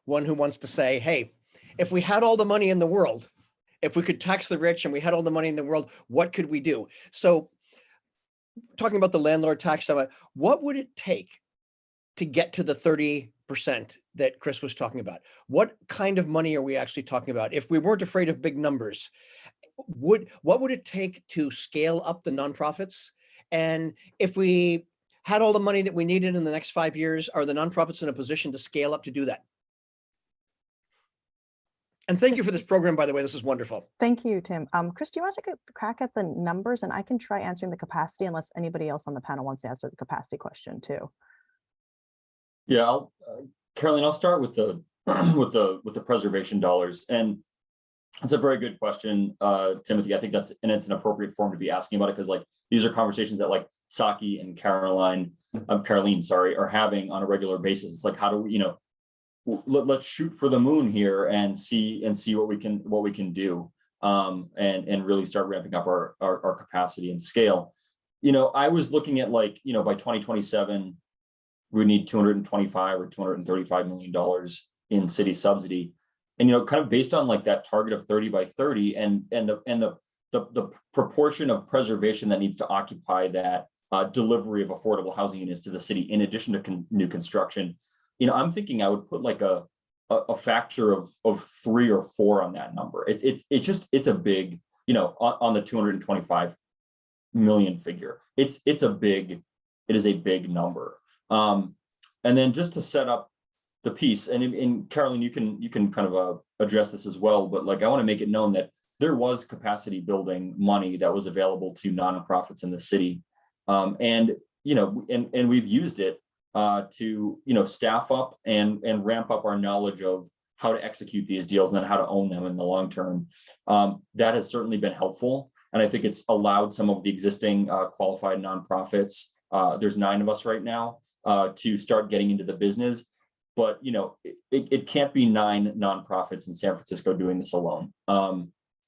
Speaker 8: one who wants to say, hey, if we had all the money in the world, if we could tax the rich and we had all the money in the world, what could we do? So talking about the landlord tax, what would it take to get to the 30% that Chris was talking about? What kind of money are we actually talking about? If we weren't afraid of big numbers, what would it take to scale up the nonprofits? And if we had all the money that we needed in the next 5 years, are the nonprofits in a position to scale up to do that? And thank you for this program, by the way. This is wonderful.
Speaker 1: Thank you, Tim. Chris, do you want to take a crack at the numbers? And I can try answering the capacity unless anybody else on the panel wants to answer the capacity question too.
Speaker 6: Yeah, Caroline, I'll start with the with the preservation dollars. And it's a very good question, Timothy. I think it's an appropriate form to be asking about it, because like these are conversations that like Saki and Caroline, sorry, are having on a regular basis. It's like, how do we, you know, let's shoot for the moon here and see what we can do, and really start ramping up our capacity and scale. You know, I was looking at like, you know, by 2027, we need $225 or $235 million in city subsidy. And, you know, kind of based on like that target of 30 by 30 and the proportion of preservation that needs to occupy that delivery of affordable housing units to the city, in addition to new construction, you know, I'm thinking I would put like a factor of 3 or 4 on that number. It's a big, you know, on the 225 million figure. It is a big number. And then just to set up the piece, and Carolyn, you can kind of address this as well, but like I want to make it known that there was capacity building money that was available to nonprofits in the city, and you know, and we've used it to, you know, staff up and ramp up our knowledge of how to execute these deals and then how to own them in the long term. That has certainly been helpful, and I think it's allowed some of the existing qualified nonprofits. There's 9 of us right now to start getting into the business. But, you know, it can't be 9 nonprofits in San Francisco doing this alone.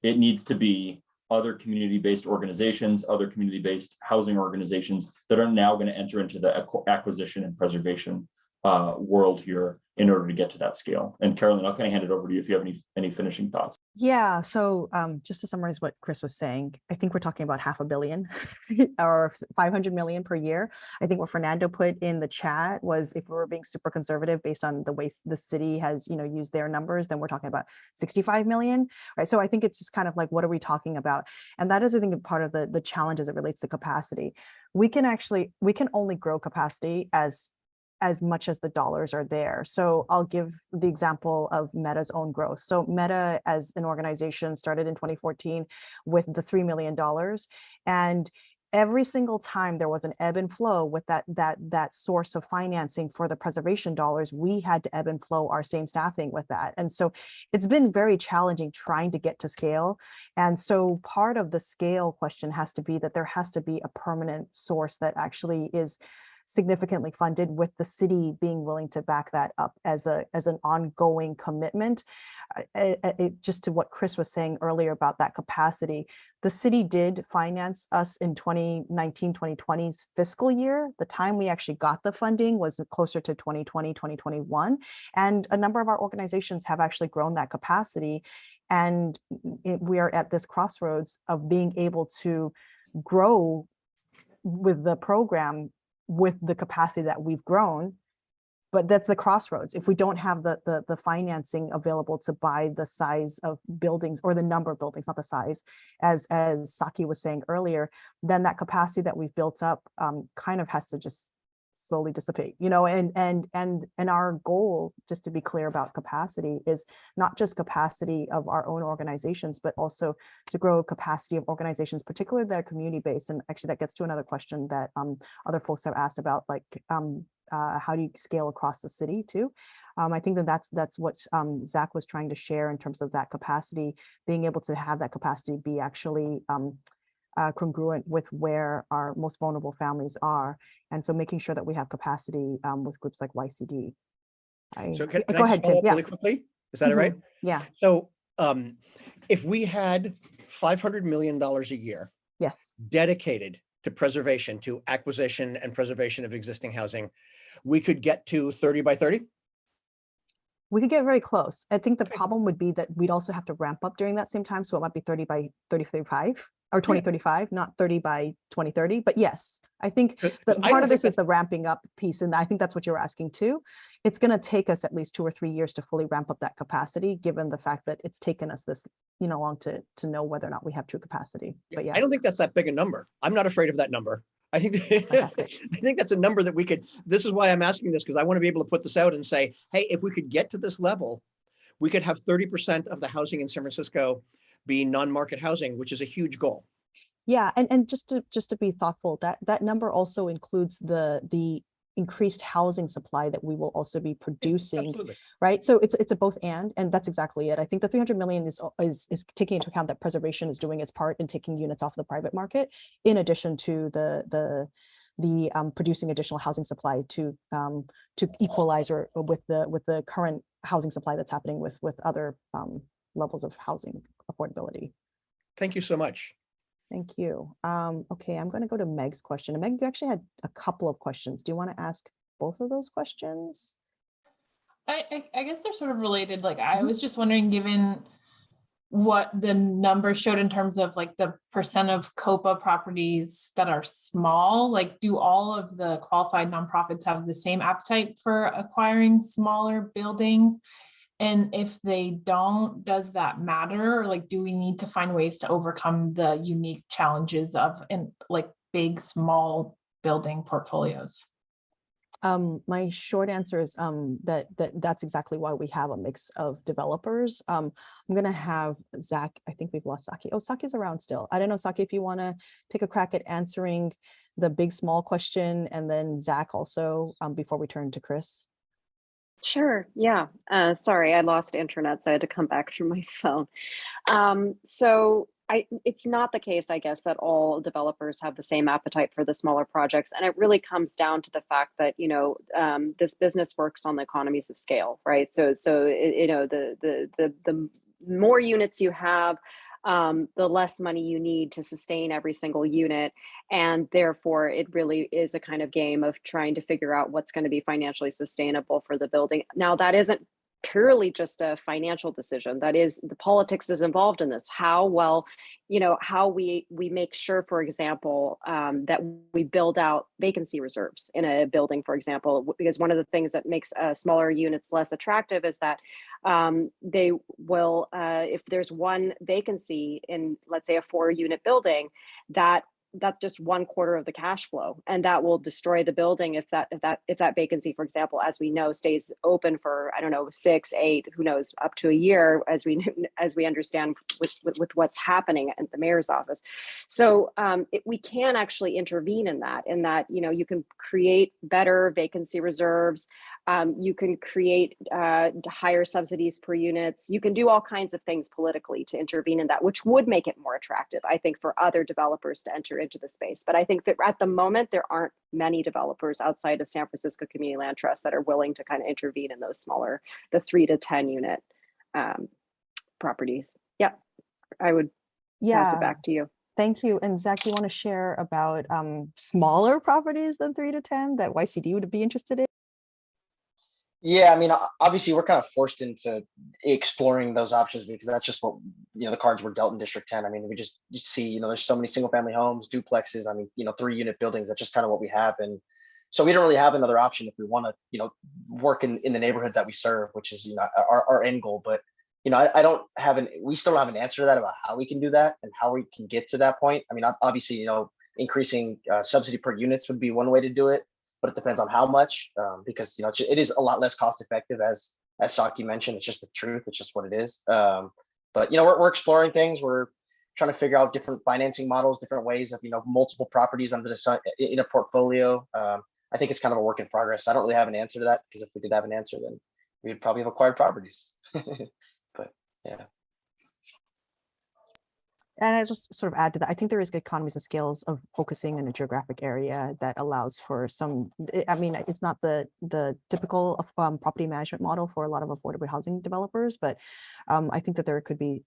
Speaker 6: It needs to be other community-based organizations, other community-based housing organizations that are now going to enter into the acquisition and preservation world here in order to get to that scale. And Carolyn, I'll kind of hand it over to you if you have any finishing thoughts.
Speaker 1: Yeah, so just to summarize what Chris was saying, I think we're talking about $500 million or 500 million per year. I think what Fernando put in the chat was, if we were being super conservative based on the way the city has, you know, used their numbers, then we're talking about 65 million, right? So I think it's just kind of like, what are we talking about? And that is, I think, part of the challenge as it relates to capacity. We can only grow capacity as much as the dollars are there. So I'll give the example of Meta's own growth. So Meta as an organization started in 2014 with the $3 million. And every single time there was an ebb and flow with that source of financing for the preservation dollars, we had to ebb and flow our same staffing with that. And so it's been very challenging trying to get to scale. And so part of the scale question has to be that there has to be a permanent source that actually is significantly funded, with the city being willing to back that up as an ongoing commitment. Just to what Chris was saying earlier about that capacity, the city did finance us in 2019-2020's fiscal year. The time we actually got the funding was closer to 2020, 2021. And a number of our organizations have actually grown that capacity. And we are at this crossroads of being able to grow with the program with the capacity that we've grown. But that's the crossroads. If we don't have the financing available to buy the size of buildings, or the number of buildings, not the size, as Saki was saying earlier, then that capacity that we've built up kind of has to just slowly dissipate, you know. And our goal, just to be clear about capacity, is not just capacity of our own organizations, but also to grow capacity of organizations, particularly that are community-based. And actually that gets to another question that other folks have asked about, like how do you scale across the city too? I think that's what Zach was trying to share in terms of that capacity, being able to have that capacity be actually congruent with where our most vulnerable families are. And so making sure that we have capacity with groups like YCD.
Speaker 8: So can
Speaker 1: go
Speaker 8: I
Speaker 1: ahead,
Speaker 8: follow
Speaker 1: Tim.
Speaker 8: up really quickly? Is that all right?
Speaker 1: Yeah.
Speaker 8: So if we had $500 million a year,
Speaker 1: yes,
Speaker 8: dedicated to preservation, to acquisition and preservation of existing housing, we could get to 30 by 30?
Speaker 1: We could get very close. I think the problem would be that we'd also have to ramp up during that same time. So it might be 30 by 35 or 2035, not 30 by 2030. But yes, I think the part of this is the ramping up piece. And I think that's what you're asking too. It's going to take us at least 2 or 3 years to fully ramp up that capacity, given the fact that it's taken us this, you know, long to know whether or not we have true capacity. But yeah,
Speaker 8: I don't think that's that big a number. I'm not afraid of that number. I think I think that's a number that we could. This is why I'm asking this, because I want to be able to put this out and say, hey, if we could get to this level, we could have 30% of the housing in San Francisco be non-market housing, which is a huge goal.
Speaker 1: Yeah, and just to be thoughtful, that number also includes the increased housing supply that we will also be producing,
Speaker 8: Absolutely.
Speaker 1: right? So it's a both and that's exactly it. I think the 300 million is taking into account that preservation is doing its part in taking units off the private market, in addition to the producing additional housing supply to equalize or with the current housing supply that's happening with other levels of housing affordability.
Speaker 8: Thank you so much.
Speaker 1: Thank you. Okay, I'm going to go to Meg's question. And Meg, you actually had a couple of questions. Do you want to ask both of those questions?
Speaker 9: I guess they're sort of related. Like, I
Speaker 1: Mhm.
Speaker 9: was just wondering, given what the numbers showed in terms of like the percent of COPA properties that are small, like, do all of the qualified nonprofits have the same appetite for acquiring smaller buildings? And if they don't, does that matter? Or like, do we need to find ways to overcome the unique challenges of like big, small building portfolios?
Speaker 1: My short answer is that's exactly why we have a mix of developers. I'm going to have Zach. I think we've lost Saki. Oh, Saki's around still. I don't know, Saki, if you want to take a crack at answering the big small question, and then Zach also before we turn to Chris.
Speaker 3: Sure, yeah. Sorry, I lost internet, so I had to come back through my phone. So it's not the case, I guess, that all developers have the same appetite for the smaller projects. And it really comes down to the fact that, this business works on the economies of scale, right? So the more units you have, the less money you need to sustain every single unit. And therefore, it really is a kind of game of trying to figure out what's going to be financially sustainable for the building. Now, that isn't purely just a financial decision. That is, the politics is involved in this. How well, how we make sure, for example, that we build out vacancy reserves in a building, for example, because one of the things that makes smaller units less attractive is that they will, if there's one vacancy in, let's say, a 4-unit building, that's just 1/4 of the cash flow, and that will destroy the building if that vacancy, for example, as we know, stays open for, I don't know, 6, 8, who knows, up to a year, as we understand with what's happening at the mayor's office. So we can actually intervene in that, you can create better vacancy reserves. You can create higher subsidies per units. You can do all kinds of things politically to intervene in that, which would make it more attractive, I think, for other developers to enter into the space. But I think that at the moment, there aren't many developers outside of San Francisco Community Land Trust that are willing to kind of intervene in those smaller, the 3 to 10 unit properties. Yeah, I would pass it back to you.
Speaker 1: Thank you. And Zach, you want to share about smaller properties than 3 to 10 that YCD would be interested in?
Speaker 2: Yeah, I mean, obviously we're kind of forced into exploring those options because that's just what, the cards were dealt in District 10. I mean, we just see, there's so many single family homes, duplexes. I mean, 3-unit buildings. That's just kind of what we have. And so we don't really have another option if we want to, work in the neighborhoods that we serve, which is, our end goal. But, we still don't have an answer to that about how we can do that and how we can get to that point. I mean, obviously, increasing subsidy per units would be one way to do it, but it depends on how much, because it is a lot less cost effective, as Saki mentioned. It's just the truth. It's just what it is. But we're exploring things. We're trying to figure out different financing models, different ways of multiple properties under the sun in a portfolio. I think it's kind of a work in progress. I don't really have an answer to that, because if we did have an answer, then we'd probably have acquired properties. But yeah.
Speaker 1: And I just sort of add to that, I think there is economies of scales of focusing in a geographic area that allows for some, I mean, it's not the typical property management model for a lot of affordable housing developers, but I think that there could be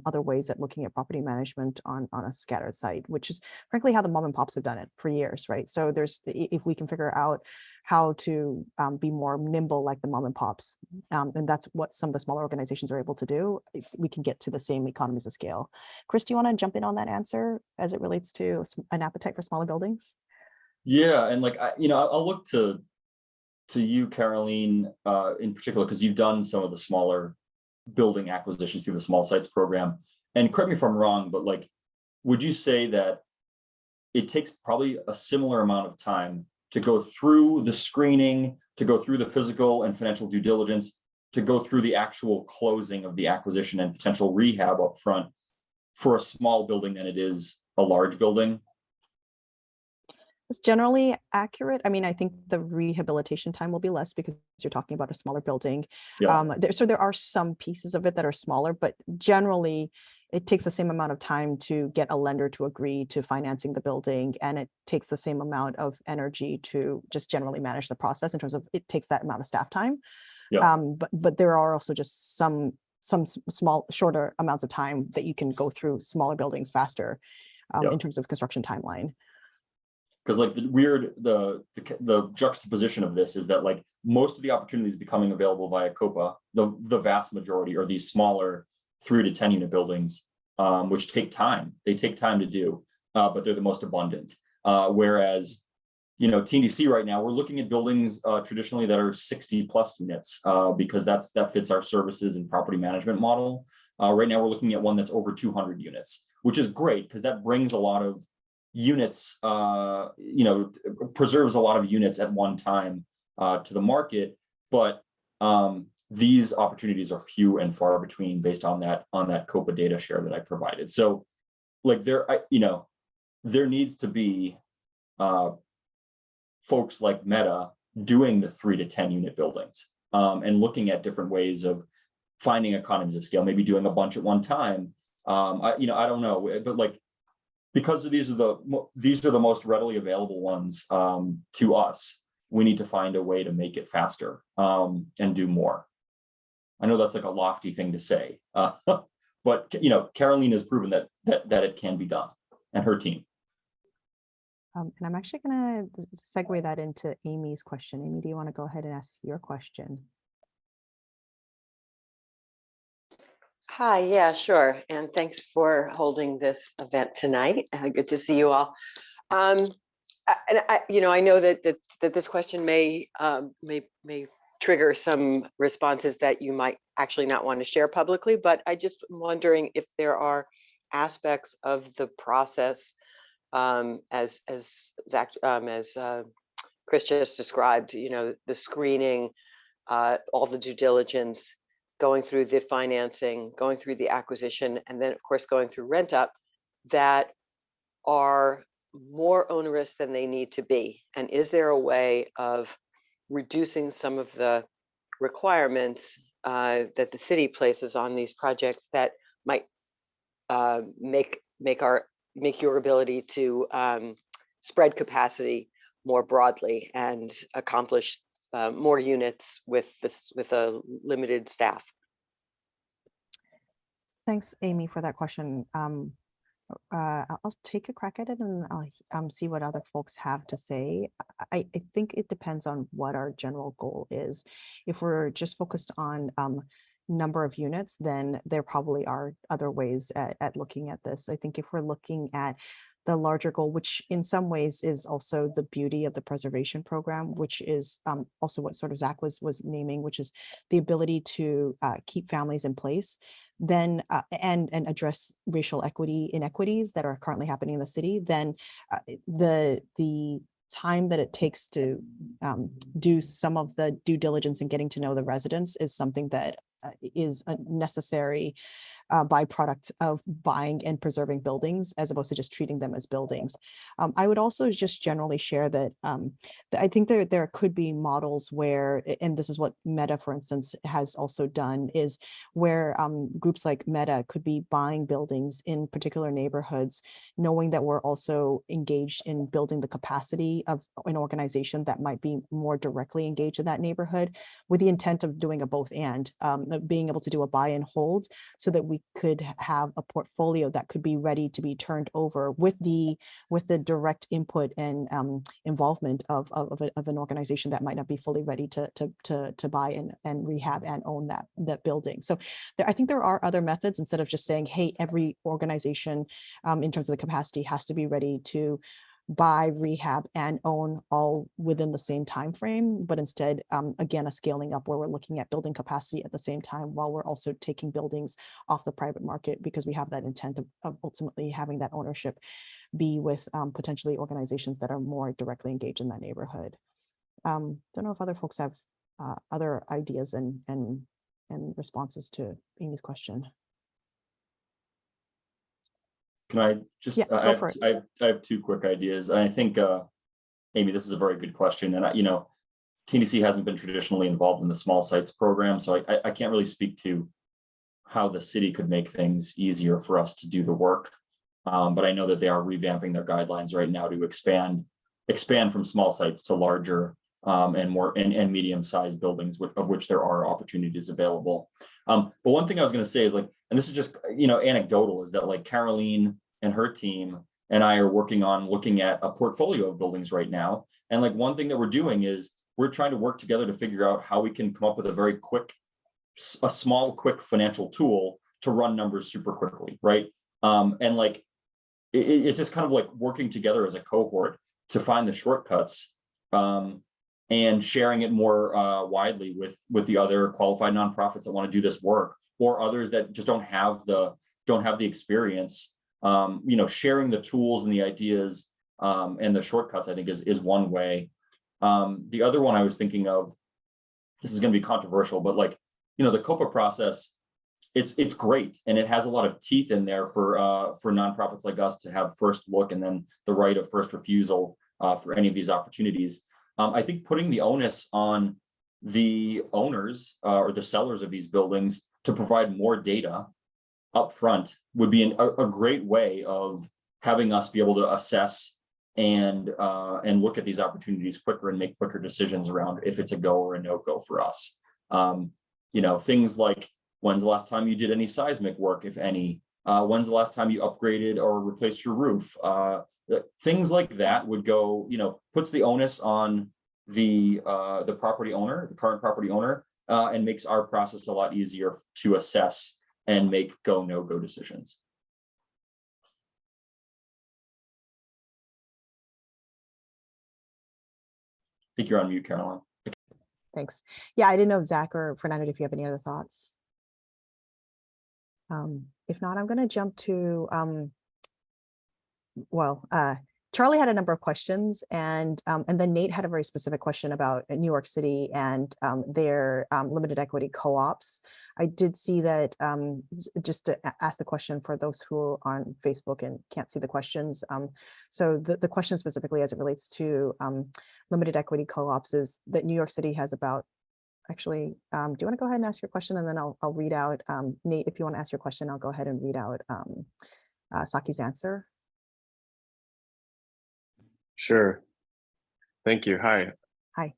Speaker 1: other ways at looking at property management on a scattered site, which is frankly how the mom and pops have done it for years, right? So if we can figure out how to be more nimble like the mom and pops, and that's what some of the smaller organizations are able to do, we can get to the same economies of scale. Chris, do you want to jump in on that answer as it relates to an appetite for smaller buildings?
Speaker 6: Yeah, and I'll look to you, Caroline, in particular, because you've done some of the smaller building acquisitions through the Small Sites program. And correct me if I'm wrong, but would you say that it takes probably a similar amount of time to go through the screening, to go through the physical and financial due diligence, to go through the actual closing of the acquisition and potential rehab up front for a small building than it is a large building?
Speaker 1: It's generally accurate. I mean, I think the rehabilitation time will be less because you're talking about a smaller building.
Speaker 6: Yeah.
Speaker 1: So there are some pieces of it that are smaller, but generally it takes the same amount of time to get a lender to agree to financing the building, and it takes the same amount of energy to just generally manage the process in terms of it takes that amount of staff time.
Speaker 6: Yeah.
Speaker 1: But there are also just some small, shorter amounts of time that you can go through smaller buildings faster
Speaker 6: Yeah.
Speaker 1: in terms of construction timeline.
Speaker 6: Because like the juxtaposition of this is that like most of the opportunities becoming available via COPA, the vast majority are these smaller 3 to 10 unit buildings, which take time. They take time to do, but they're the most abundant. Whereas, you know, TNDC right now, we're looking at buildings traditionally that are 60 plus units because that fits our services and property management model. Right now, we're looking at one that's over 200 units, which is great because that brings a lot of units, you know, preserves a lot of units at one time to the market. But these opportunities are few and far between based on that COPA data share that I provided. So like you know, there needs to be folks like Meta doing the 3 to 10 unit buildings and looking at different ways of finding economies of scale, maybe doing a bunch at one time. You know, I don't know, but like, because these are the most readily available ones to us, we need to find a way to make it faster and do more. I know that's like a lofty thing to say, but you know, Caroline has proven that it can be done, and her team.
Speaker 1: And I'm actually going to segue that into Amy's question. Amy, do you want to go ahead and ask your question?
Speaker 10: Hi, yeah, sure. And thanks for holding this event tonight. Good to see you all. You know, I know that this question may trigger some responses that you might actually not want to share publicly, but I just am wondering if there are aspects of the process as Chris just described, you know, the screening, all the due diligence, going through the financing, going through the acquisition, and then of course going through rent up, that are more onerous than they need to be. And is there a way of reducing some of the requirements that the city places on these projects that might make your ability to spread capacity more broadly and accomplish more units with a limited staff?
Speaker 1: Thanks, Amy, for that question. I'll take a crack at it and I'll see what other folks have to say. I think it depends on what our general goal is. If we're just focused on number of units, then there probably are other ways at looking at this. I think if we're looking at the larger goal, which in some ways is also the beauty of the preservation program, which is also what sort of Zach was naming, which is the ability to keep families in place, then and address racial inequities that are currently happening in the city, then the time that it takes to do some of the due diligence and getting to know the residents is something that is a necessary byproduct of buying and preserving buildings as opposed to just treating them as buildings. I would also just generally share that I think there could be models where, and this is what Meta, for instance, has also done, is where groups like Meta could be buying buildings in particular neighborhoods, knowing that we're also engaged in building the capacity of an organization that might be more directly engaged in that neighborhood, with the intent of doing a both and, being able to do a buy and hold so that we could have a portfolio that could be ready to be turned over with the direct input and involvement of an organization that might not be fully ready to buy and rehab and own that building. So I think there are other methods, instead of just saying, hey, every organization in terms of the capacity has to be ready to buy, rehab, and own all within the same time frame, but instead, again, a scaling up where we're looking at building capacity at the same time while we're also taking buildings off the private market, because we have that intent of ultimately having that ownership be with potentially organizations that are more directly engaged in that neighborhood. Don't know if other folks have other ideas and responses to Amy's question.
Speaker 6: Can I just,
Speaker 1: Yeah, go for it.
Speaker 6: I have two quick ideas. I think Amy, this is a very good question. And, TDC hasn't been traditionally involved in the small sites program, so I can't really speak to how the city could make things easier for us to do the work. But I know that they are revamping their guidelines right now to expand from small sites to larger and more and medium-sized buildings, of which there are opportunities available. But one thing I was going to say is, like, and this is just anecdotal, is that, like, Caroline and her team and I are working on looking at a portfolio of buildings right now. And, like, one thing that we're doing is we're trying to work together to figure out how we can come up with a small, quick financial tool to run numbers super quickly, right? And, like, it's just kind of like working together as a cohort to find the shortcuts and sharing it more widely with the other qualified nonprofits that want to do this work, or others that just don't have the experience. Sharing the tools and the ideas and the shortcuts, I think, is one way. The other one I was thinking of, this is going to be controversial, but, like, the COPA process, it's great, and it has a lot of teeth in there for nonprofits like us to have first look and then the right of first refusal for any of these opportunities. I think putting the onus on the owners or the sellers of these buildings to provide more data up front would be a great way of having us be able to assess and look at these opportunities quicker and make quicker decisions around if it's a go or a no-go for us. Things like, when's the last time you did any seismic work, if any? When's the last time you upgraded or replaced your roof? Things like that would go, puts the onus on the property owner, the current property owner, and makes our process a lot easier to assess and make go, no-go decisions. I think you're on mute, Caroline.
Speaker 1: Thanks. Yeah, I didn't know, Zach or Fernando, if you have any other thoughts. If not, I'm going to jump to, Charlie had a number of questions, and then Nate had a very specific question about New York City and their limited equity co-ops. I did see that, just to ask the question for those who are on Facebook and can't see the questions. So the question specifically as it relates to limited equity co-ops is that New York City has about, actually, do you want to go ahead and ask your question, and then I'll read out, Nate, if you want to ask your question, I'll go ahead and read out Saki's answer.
Speaker 11: Sure. Thank you. Hi.
Speaker 1: Hi.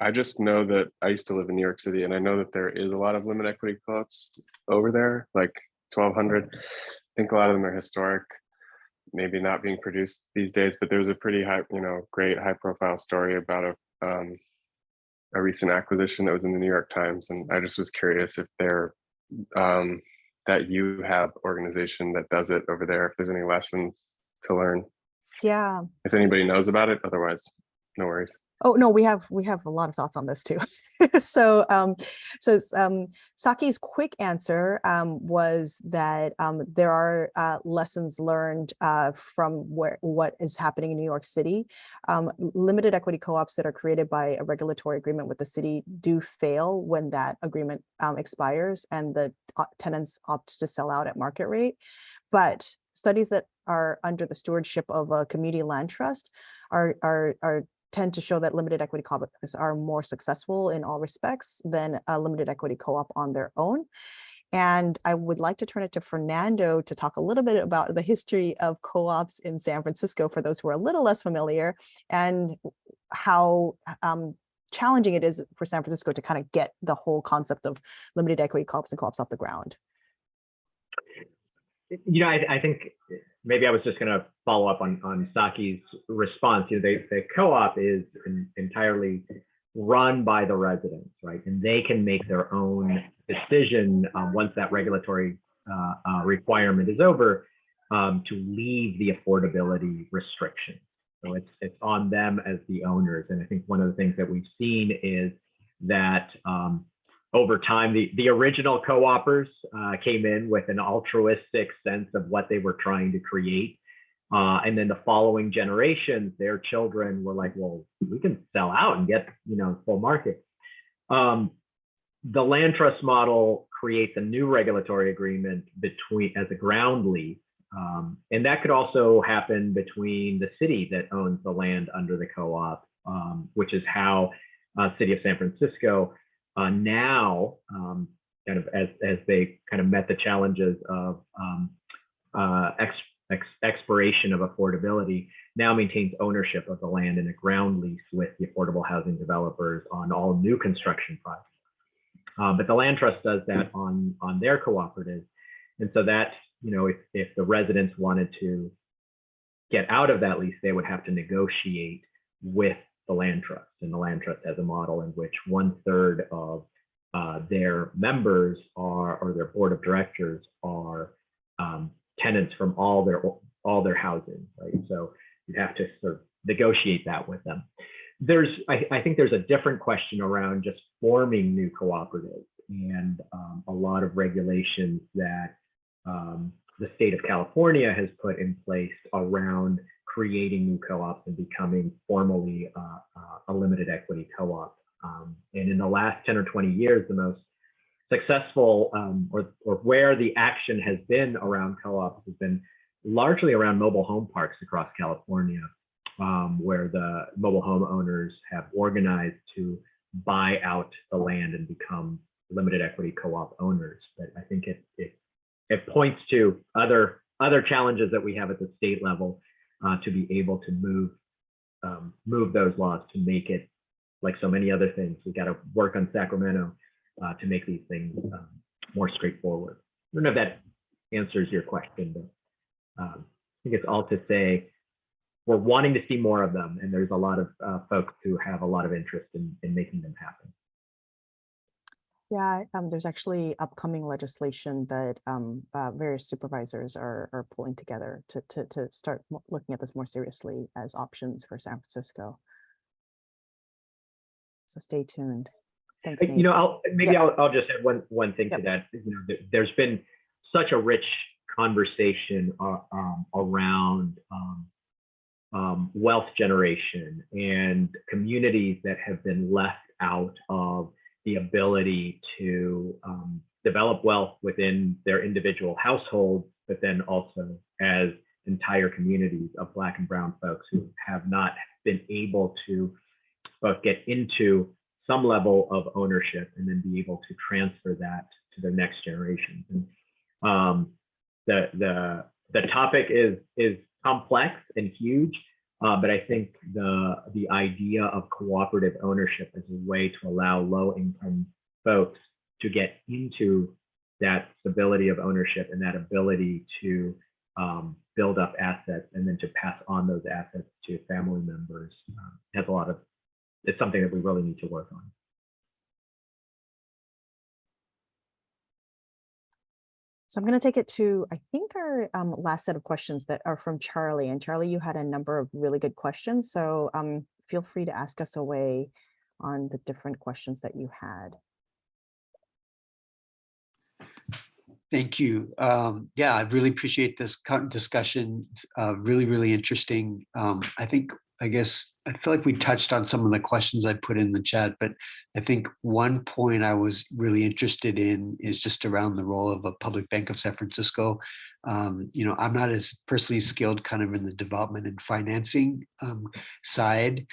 Speaker 11: I just know that I used to live in New York City, and I know that there is a lot of limited equity co-ops over there, like 1,200. I think a lot of them are historic, maybe not being produced these days, but there was a pretty high, great high-profile story about a recent acquisition that was in the New York Times, and I just was curious if they're that you have organization that does it over there, if there's any lessons to learn.
Speaker 1: Yeah.
Speaker 11: If anybody knows about it, otherwise, no worries.
Speaker 1: Oh no, we have a lot of thoughts on this too. So Saki's quick answer was that there are lessons learned from what is happening in New York City. Limited equity co-ops that are created by a regulatory agreement with the city do fail when that agreement expires and the tenants opt to sell out at market rate. But studies that are under the stewardship of a community land trust tend to show that limited equity co-ops are more successful in all respects than a limited equity co-op on their own. And I would like to turn it to Fernando to talk a little bit about the history of co-ops in San Francisco for those who are a little less familiar, and how challenging it is for San Francisco to kind of get the whole concept of limited equity co-ops and co-ops off the ground.
Speaker 4: I think maybe I was just going to follow up on Saki's response. The co-op is entirely run by the residents, right? And they can make their own decision once that regulatory requirement is over to leave the affordability restriction. So it's on them as the owners. And I think one of the things that we've seen is that over time, the original co-opers came in with an altruistic sense of what they were trying to create. And then the following generations, their children were like, well, we can sell out and get, full market. The land trust model creates a new regulatory agreement as a ground lease And that could also happen between the city that owns the land under the co-op, which is how City of San Francisco now, kind of as they kind of met the challenges of expiration of affordability, now maintains ownership of the land in a ground lease with the affordable housing developers on all new construction projects. But the land trust does that on their cooperatives. And so that, you know, if the residents wanted to get out of that lease, they would have to negotiate with the land trust. And the land trust has a model in which 1/3 of their members are, or their board of directors are tenants from all their housing, right? So you'd have to sort of negotiate that with them. I think there's a different question around just forming new cooperatives and a lot of regulations that the state of California has put in place around creating new co-ops and becoming formally a limited equity co-op. And in the last 10 or 20 years, the most successful or where the action has been around co-ops has been largely around mobile home parks across California, where the mobile home owners have organized to buy out the land and become limited equity co-op owners. But I think it points to other challenges that we have at the state level to be able to move those laws to make it, like so many other things, we got to work on Sacramento to make these things more straightforward. I don't know if that answers your question, but I think it's all to say we're wanting to see more of them, and there's a lot of folks who have a lot of interest in making them happen.
Speaker 1: Yeah, there's actually upcoming legislation that various supervisors are pulling together to start looking at this more seriously as options for San Francisco. So stay tuned. Thanks, Nate.
Speaker 4: You know, I'll just add one thing to that. You know, there's been such a rich conversation around wealth generation and communities that have been left out of the ability to develop wealth within their individual households, but then also as entire communities of Black and Brown folks who have not been able to both get into some level of ownership and then be able to transfer that to their next generations. And the topic is complex and huge, but I think the idea of cooperative ownership is a way to allow low-income folks to get into that stability of ownership and that ability to build up assets and then to pass on those assets to family members has a lot of, it's something that we really need to work on.
Speaker 1: So I'm going to take it to, I think, our last set of questions that are from Charlie. And Charlie, you had a number of really good questions. So feel free to ask us away on the different questions that you had.
Speaker 12: Thank you. Yeah, I really appreciate this discussion. It's really, really interesting. I feel like we touched on some of the questions I put in the chat, but I think one point I was really interested in is just around the role of a public bank of San Francisco. You know, I'm not as personally skilled kind of in the development and financing side,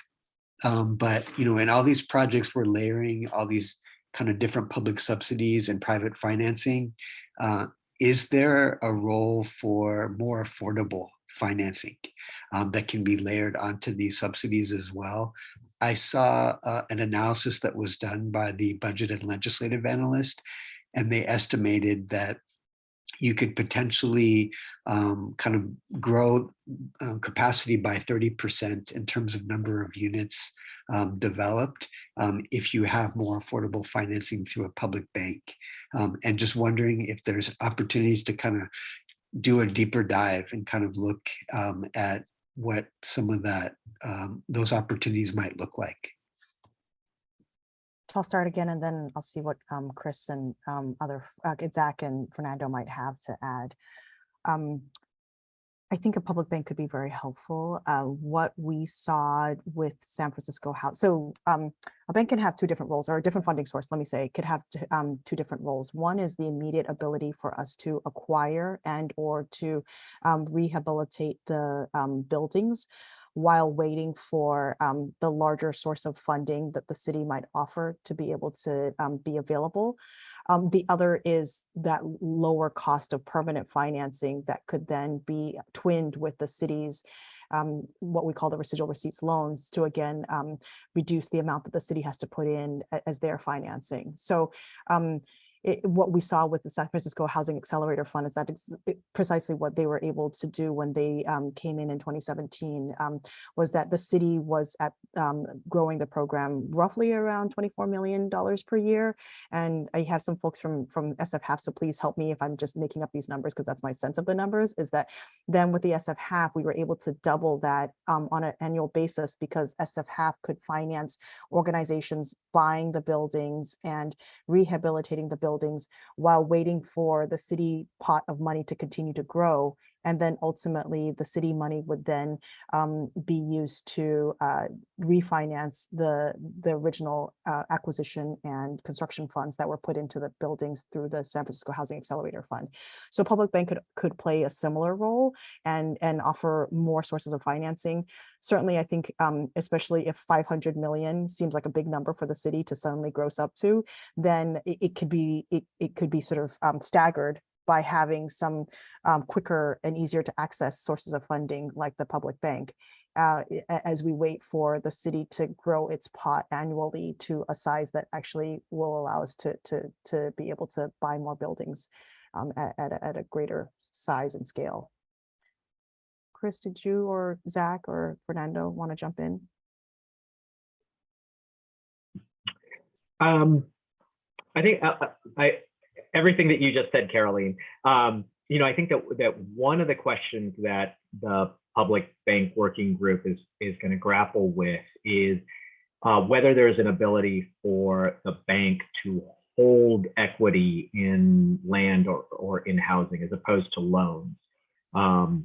Speaker 12: but, you know, in all these projects, we're layering all these kind of different public subsidies and private financing. Is there a role for more affordable financing that can be layered onto these subsidies as well? I saw an analysis that was done by the budget and legislative analyst, and they estimated that you could potentially kind of grow capacity by 30% in terms of number of units developed if you have more affordable financing through a public bank. And just wondering if there's opportunities to kind of do a deeper dive and kind of look at what some of that those opportunities might look like.
Speaker 1: I'll start again, and then I'll see what Chris and Zach and Fernando might have to add. I think a public bank could be very helpful. What we saw with San Francisco House, so a bank can have two different roles, or a different funding source, let me say, could have two different roles. One is the immediate ability for us to acquire and or to rehabilitate the buildings while waiting for the larger source of funding that the city might offer to be able to be available. The other is that lower cost of permanent financing that could then be twinned with the city's what we call the residual receipts loans to again reduce the amount that the city has to put in as their financing. So what we saw with the San Francisco Housing Accelerator Fund is that it's precisely what they were able to do when they came in 2017, was that the city was at growing the program roughly around $24 million per year. And I have some folks from SF-HAF, so please help me if I'm just making up these numbers, because that's my sense of the numbers, is that then with the SF-HAF, we were able to double that on an annual basis, because SF-HAF could finance organizations buying the buildings and rehabilitating the buildings while waiting for the city pot of money to continue to grow. And then ultimately the city money would then be used to refinance the original acquisition and construction funds that were put into the buildings through the San Francisco Housing Accelerator Fund. So public bank could play a similar role and offer more sources of financing. Certainly, I think, especially if 500 million seems like a big number for the city to suddenly gross up to, then it could be sort of staggered by having some quicker and easier to access sources of funding like the public bank, as we wait for the city to grow its pot annually to a size that actually will allow us to be able to buy more buildings at a greater size and scale. Chris, did you or Zach or Fernando want to jump in?
Speaker 4: I think everything that you just said, Caroline. You know, I think that one of the questions that the public bank working group is going to grapple with is whether there's an ability for the bank to hold equity in land or in housing as opposed to loans. I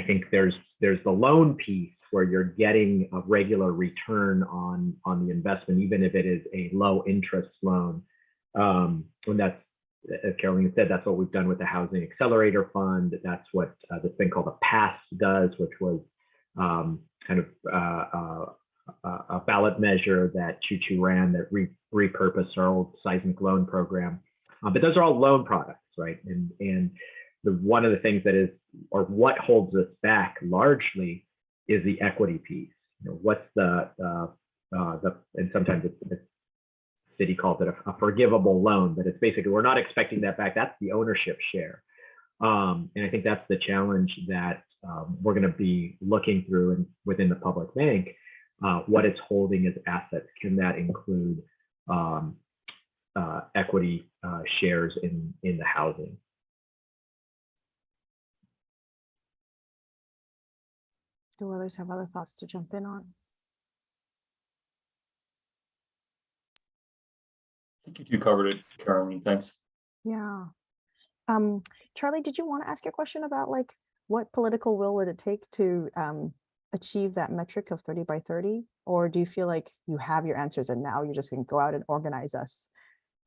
Speaker 4: think there's the loan piece where you're getting a regular return on the investment, even if it is a low interest loan. And that's, as Caroline said, that's what we've done with the Housing Accelerator Fund. That's what this thing called the PASS does, which was kind of a ballot measure that Choo ran that repurposed our old seismic loan program. But those are all loan products, right? And one of the things that is, or what holds us back largely, is the equity piece. You know, what's and sometimes it's city calls it a forgivable loan, but it's basically, we're not expecting that back. That's the ownership share. And I think that's the challenge that we're going to be looking through and within the public bank, what it's holding as assets. Can that include equity shares in the housing?
Speaker 1: Do others have other thoughts to jump in on?
Speaker 6: I think you covered it, Caroline. Thanks.
Speaker 1: Yeah. Charlie, did you want to ask your question about like what political will would it take to achieve that metric of 30 by 30? Or do you feel like you have your answers and now you're just going to go out and organize us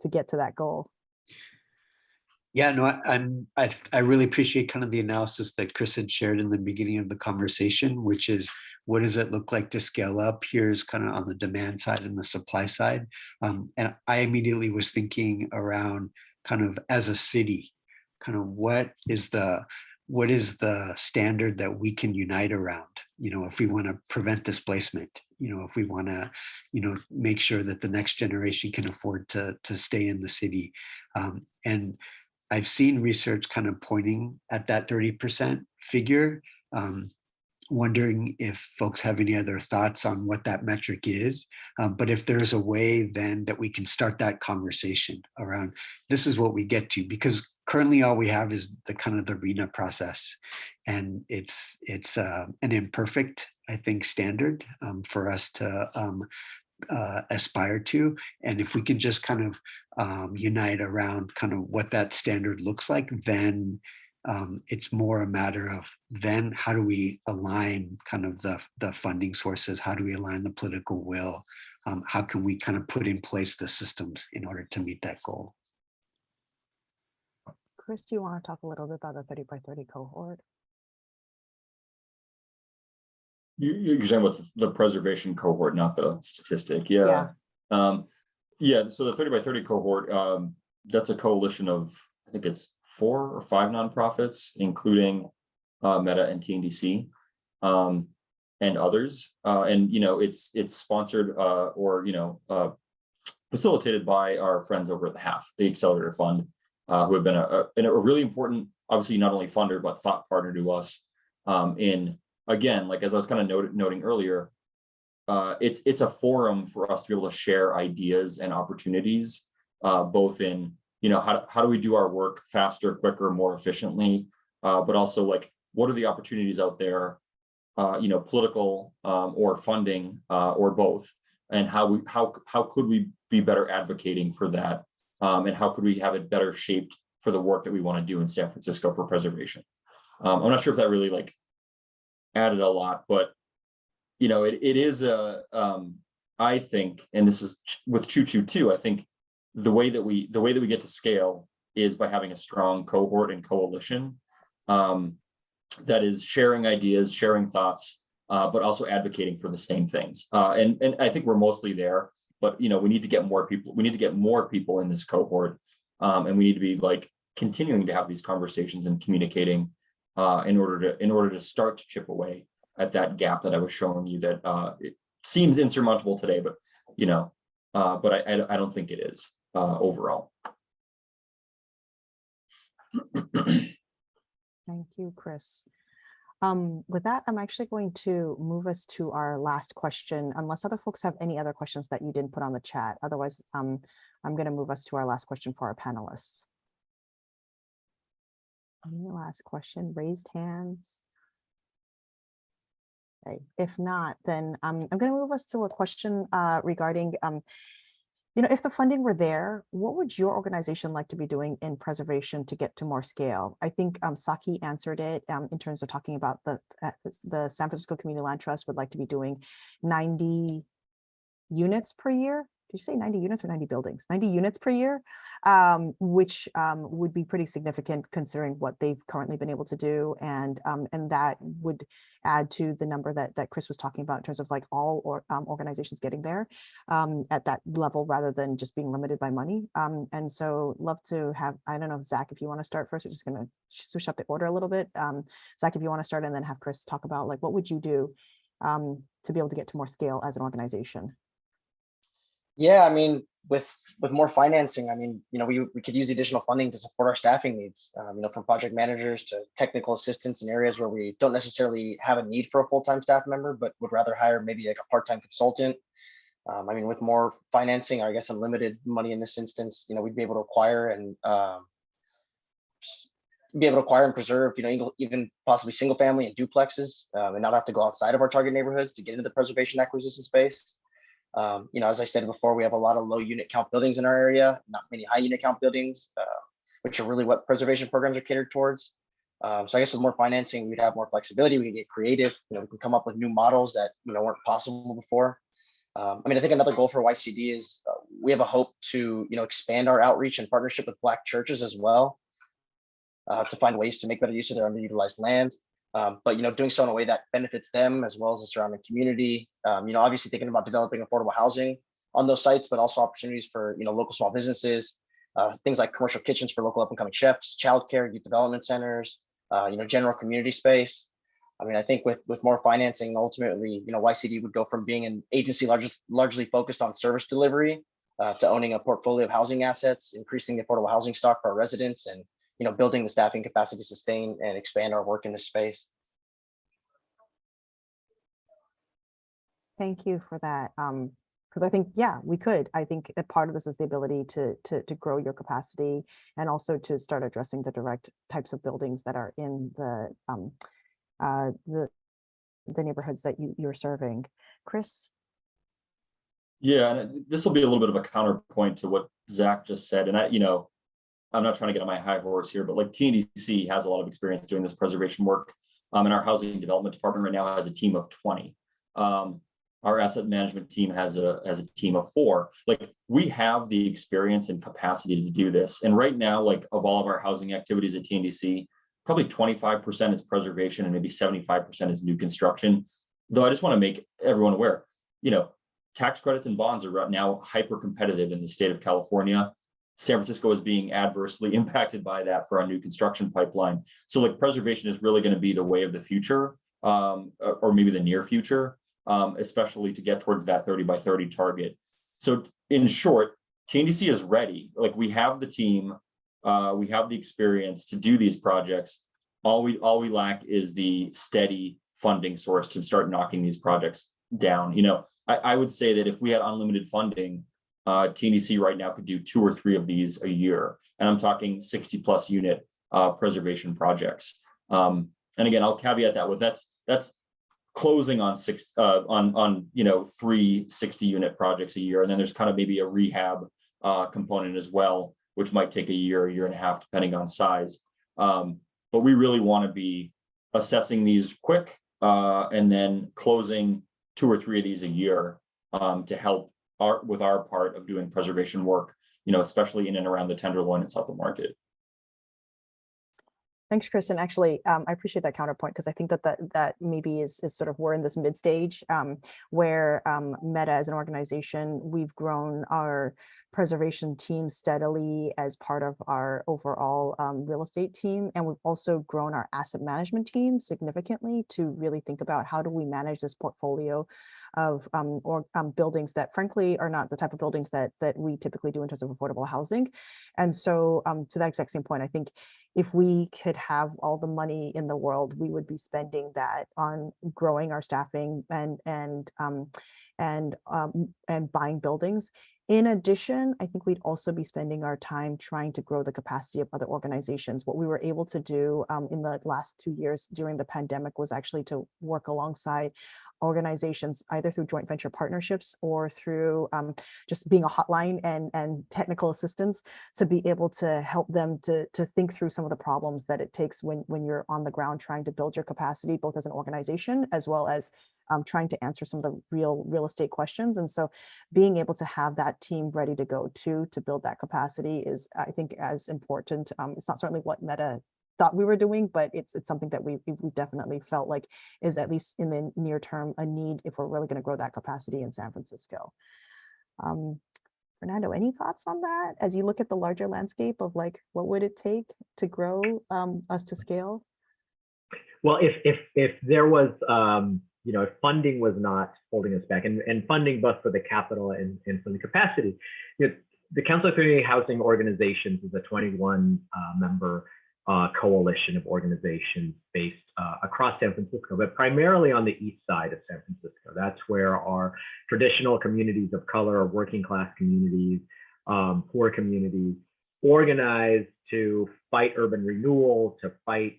Speaker 1: to get to that goal?
Speaker 12: Yeah, no, I really appreciate kind of the analysis that Chris had shared in the beginning of the conversation, which is what does it look like to scale up? Here's kind of on the demand side and the supply side. And I immediately was thinking around kind of as a city, kind of what is the standard that we can unite around? You know, if we want to prevent displacement, you know, if we want to, you know, make sure that the next generation can afford to stay in the city. And I've seen research kind of pointing at that 30% figure, wondering if folks have any other thoughts on what that metric is. But if there's a way then that we can start that conversation around this is what we get to, because currently all we have is the kind of the RENA process. And it's an imperfect, I think, standard for us to aspire to. And if we can just kind of unite around kind of what that standard looks like, then It's more a matter of then how do we align kind of the funding sources? How do we align the political will? How can we kind of put in place the systems in order to meet that goal?
Speaker 1: Chris, do you want to talk a little bit about the 30 by 30 cohort?
Speaker 6: You're talking about the preservation cohort, not the statistic. Yeah. Yeah. So the 30 by 30 cohort, that's a coalition of, I think it's 4 or 5 nonprofits, including Meta and TNDC, and others. And it's sponsored or facilitated by our friends over at the HAF, the Accelerator Fund, who have been a really important, obviously not only funder but thought partner to us. In again, like as I was kind of noting earlier, it's a forum for us to be able to share ideas and opportunities, both in how do we do our work faster, quicker, more efficiently, but also like what are the opportunities out there, political or funding or both, and how could we be better advocating for that, and how could we have it better shaped for the work that we want to do in San Francisco for preservation. I'm not sure if that really like added a lot, but it is I think, and this is with Choo Choo too, I think the way that we get to scale is by having a strong cohort and coalition that is sharing ideas, sharing thoughts, but also advocating for the same things. And I think we're mostly there, but we need to get more people. We need to get more people in this cohort, and we need to be like continuing to have these conversations and communicating in order to start to chip away at that gap that I was showing you that it seems insurmountable today, but but I don't think it is overall.
Speaker 1: Thank you, Chris. With that, I'm actually going to move us to our last question, unless other folks have any other questions that you didn't put on the chat. Otherwise, I'm going to move us to our last question for our panelists. Any last question? Raised hands? Okay. If not, then I'm going to move us to a question regarding, if the funding were there, what would your organization like to be doing in preservation to get to more scale? I think Saki answered it in terms of talking about the San Francisco Community Land Trust would like to be doing 90 units per year. Did you say 90 units or 90 buildings? 90 units per year, which would be pretty significant considering what they've currently been able to do. And that would add to the number that Chris was talking about in terms of like all organizations getting there at that level rather than just being limited by money. And so love to have, I don't know, Zach, if you want to start first, we're just going to switch up the order a little bit. Zach, if you want to start and then have Chris talk about like, what would you do to be able to get to more scale as an organization?
Speaker 2: Yeah, I mean, with more financing, I mean, we could use additional funding to support our staffing needs, from project managers to technical assistants in areas where we don't necessarily have a need for a full-time staff member, but would rather hire maybe like a part-time consultant. I mean, with more financing, I guess unlimited money in this instance, we'd be able to acquire and preserve, even possibly single family and duplexes, and not have to go outside of our target neighborhoods to get into the preservation acquisition space. As I said before, we have a lot of low unit count buildings in our area, not many high unit count buildings, which are really what preservation programs are catered towards. So I guess with more financing, we'd have more flexibility. We can get creative. We can come up with new models that weren't possible before. I think another goal for YCD is we have a hope to expand our outreach and partnership with Black churches as well, to find ways to make better use of their underutilized land. But doing so in a way that benefits them as well as the surrounding community. Obviously thinking about developing affordable housing on those sites, but also opportunities for local small businesses, things like commercial kitchens for local up and coming chefs, childcare, youth development centers, general community space. I think with more financing, ultimately, YCD would go from being an agency largely focused on service delivery to owning a portfolio of housing assets, increasing the affordable housing stock for our residents, and building the staffing capacity to sustain and expand our work in this space.
Speaker 1: Thank you for that. Because I think, yeah, we could. I think that part of this is the ability to grow your capacity and also to start addressing the direct types of buildings that are in the neighborhoods that you're serving. Chris?
Speaker 6: Yeah, and this will be a little bit of a counterpoint to what Zach just said. And I'm not trying to get on my high horse here, but like TNDC has a lot of experience doing this preservation work. And our housing development department right now has a team of 20. Our asset management team has a team of 4. Like, we have the experience and capacity to do this. And right now, like, of all of our housing activities at TNDC, probably 25% is preservation and maybe 75% is new construction. Though I just want to make everyone aware, you know, tax credits and bonds are right now hyper competitive in the state of California. San Francisco is being adversely impacted by that for our new construction pipeline. So like, preservation is really going to be the way of the future, or maybe the near future, especially to get towards that 30 by 30 target. So in short, TNDC is ready. Like, we have the team, we have the experience to do these projects. All we lack is the steady funding source to start knocking these projects down. You know, I would say that if we had unlimited funding, TNDC right now could do 2 or 3 of these a year, and I'm talking 60+ unit preservation projects. And again, I'll caveat that with that's closing on 3 60-unit projects a year, and then there's kind of maybe a rehab component as well, which might take a year and a half, depending on size. But we really want to be assessing these quick, and then closing 2 or 3 of these a year, to help with our part of doing preservation work, you know, especially in and around the Tenderloin and South of Market.
Speaker 1: Thanks, Chris. And actually, I appreciate that counterpoint, because I think that maybe is sort of, we're in this mid stage where Meta as an organization, we've grown our preservation team steadily as part of our overall real estate team. And we've also grown our asset management team significantly to really think about how do we manage this portfolio of buildings that frankly are not the type of buildings that we typically do in terms of affordable housing. And so to that exact same point, I think if we could have all the money in the world, we would be spending that on growing our staffing and buying buildings. In addition, I think we'd also be spending our time trying to grow the capacity of other organizations. What we were able to do in the last 2 years during the pandemic was actually to work alongside organizations, either through joint venture partnerships or through just being a hotline and technical assistance, to be able to help them to think through some of the problems that it takes when you're on the ground trying to build your capacity, both as an organization as well as trying to answer some of the real estate questions. And so being able to have that team ready to go to build that capacity is, I think, as important. It's not certainly what Meta thought we were doing, but it's something that we definitely felt like is, at least in the near term, a need if we're really going to grow that capacity in San Francisco. Fernando, any thoughts on that as you look at the larger landscape of like, what would it take to grow us to scale?
Speaker 4: Well, if there was, you know, if funding was not holding us back, and funding both for the capital and for the capacity, you know, the Council of Community Housing Organizations is a 21 member coalition of organizations based across San Francisco, but primarily on the east side of San Francisco. That's where our traditional communities of color, working class communities, poor communities, organize to fight urban renewal, to fight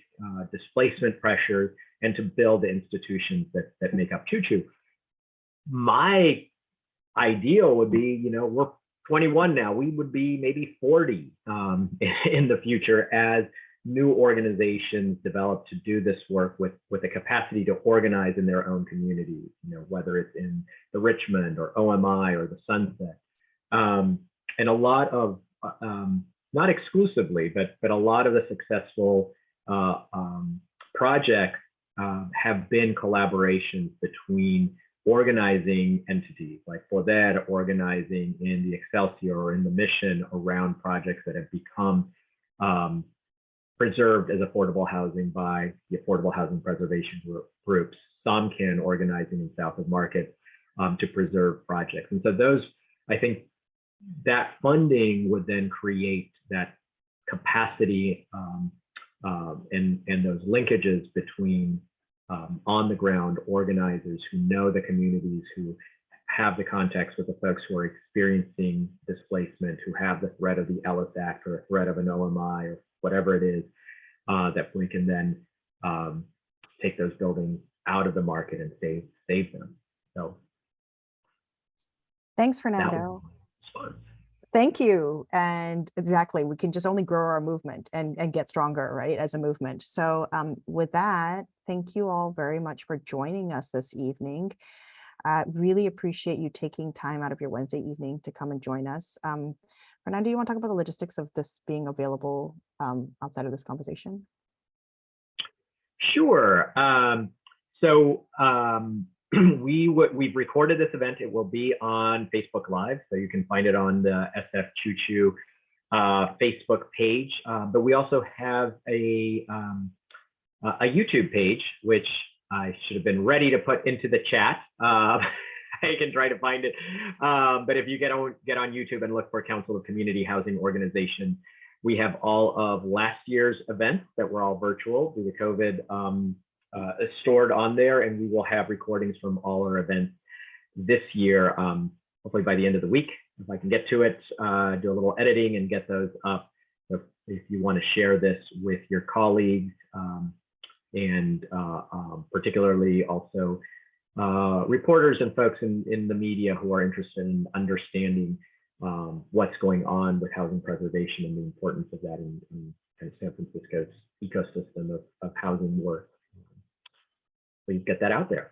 Speaker 4: displacement pressures, and to build the institutions that make up Choo-Choo. My ideal would be, you know, we're 21 now, we would be maybe 40 in the future as new organizations develop to do this work with the capacity to organize in their own communities, you know, whether it's in the Richmond or OMI or the Sunset. And a lot of, not exclusively, but a lot of the successful projects have been collaborations between organizing entities, like Poder organizing in the Excelsior or in the Mission around projects that have become preserved as affordable housing by the affordable housing preservation groups, Somcan organizing in South of Market to preserve projects. And so those, I think that funding would then create that capacity and those linkages between on the ground organizers who know the communities, who have the context with the folks who are experiencing displacement, who have the threat of the Ellis Act or a threat of an OMI or whatever it is, that we can then take those buildings out of the market and save them. So
Speaker 1: thanks, Fernando. Thank you. And exactly, we can just only grow our movement and get stronger, right, as a movement. So with that, thank you all very much for joining us this evening. Really appreciate you taking time out of your Wednesday evening to come and join us. Fernando, do you want to talk about the logistics of this being available outside of this conversation?
Speaker 4: Sure. We've recorded this event. It will be on Facebook Live, so you can find it on the SF Choo Choo Facebook page. But we also have a YouTube page, which I should have been ready to put into the chat. I can try to find it. But if you get on YouTube and look for Council of Community Housing Organizations, we have all of last year's events that were all virtual due to COVID stored on there, and we will have recordings from all our events this year, hopefully by the end of the week, if I can get to it, do a little editing and get those up. So if you want to share this with your colleagues, and particularly also reporters and folks in the media who are interested in understanding what's going on with housing preservation and the importance of that in kind of San Francisco's ecosystem of housing work. Please get that out there.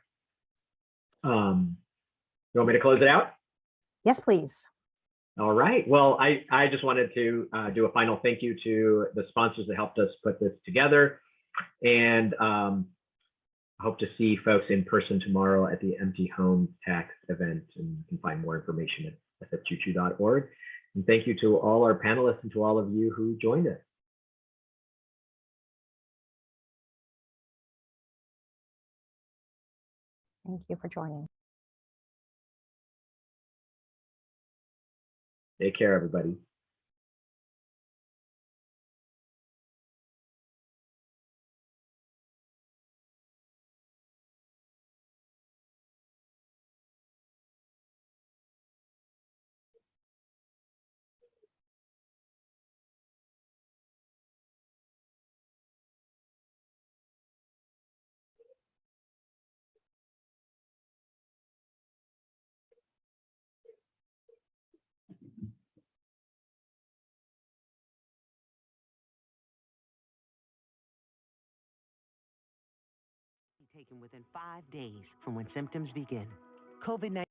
Speaker 4: You want me to close it out?
Speaker 1: Yes, please.
Speaker 4: All right. Well, I just wanted to do a final thank you to the sponsors that helped us put this together. And I hope to see folks in person tomorrow at the Empty Homes Tax event. And you can find more information at sfchuchu.org. And thank you to all our panelists and to all of you who joined us.
Speaker 1: Thank you for joining.
Speaker 4: Take care, everybody.
Speaker 13: Taken within 5 days from when symptoms begin. COVID-19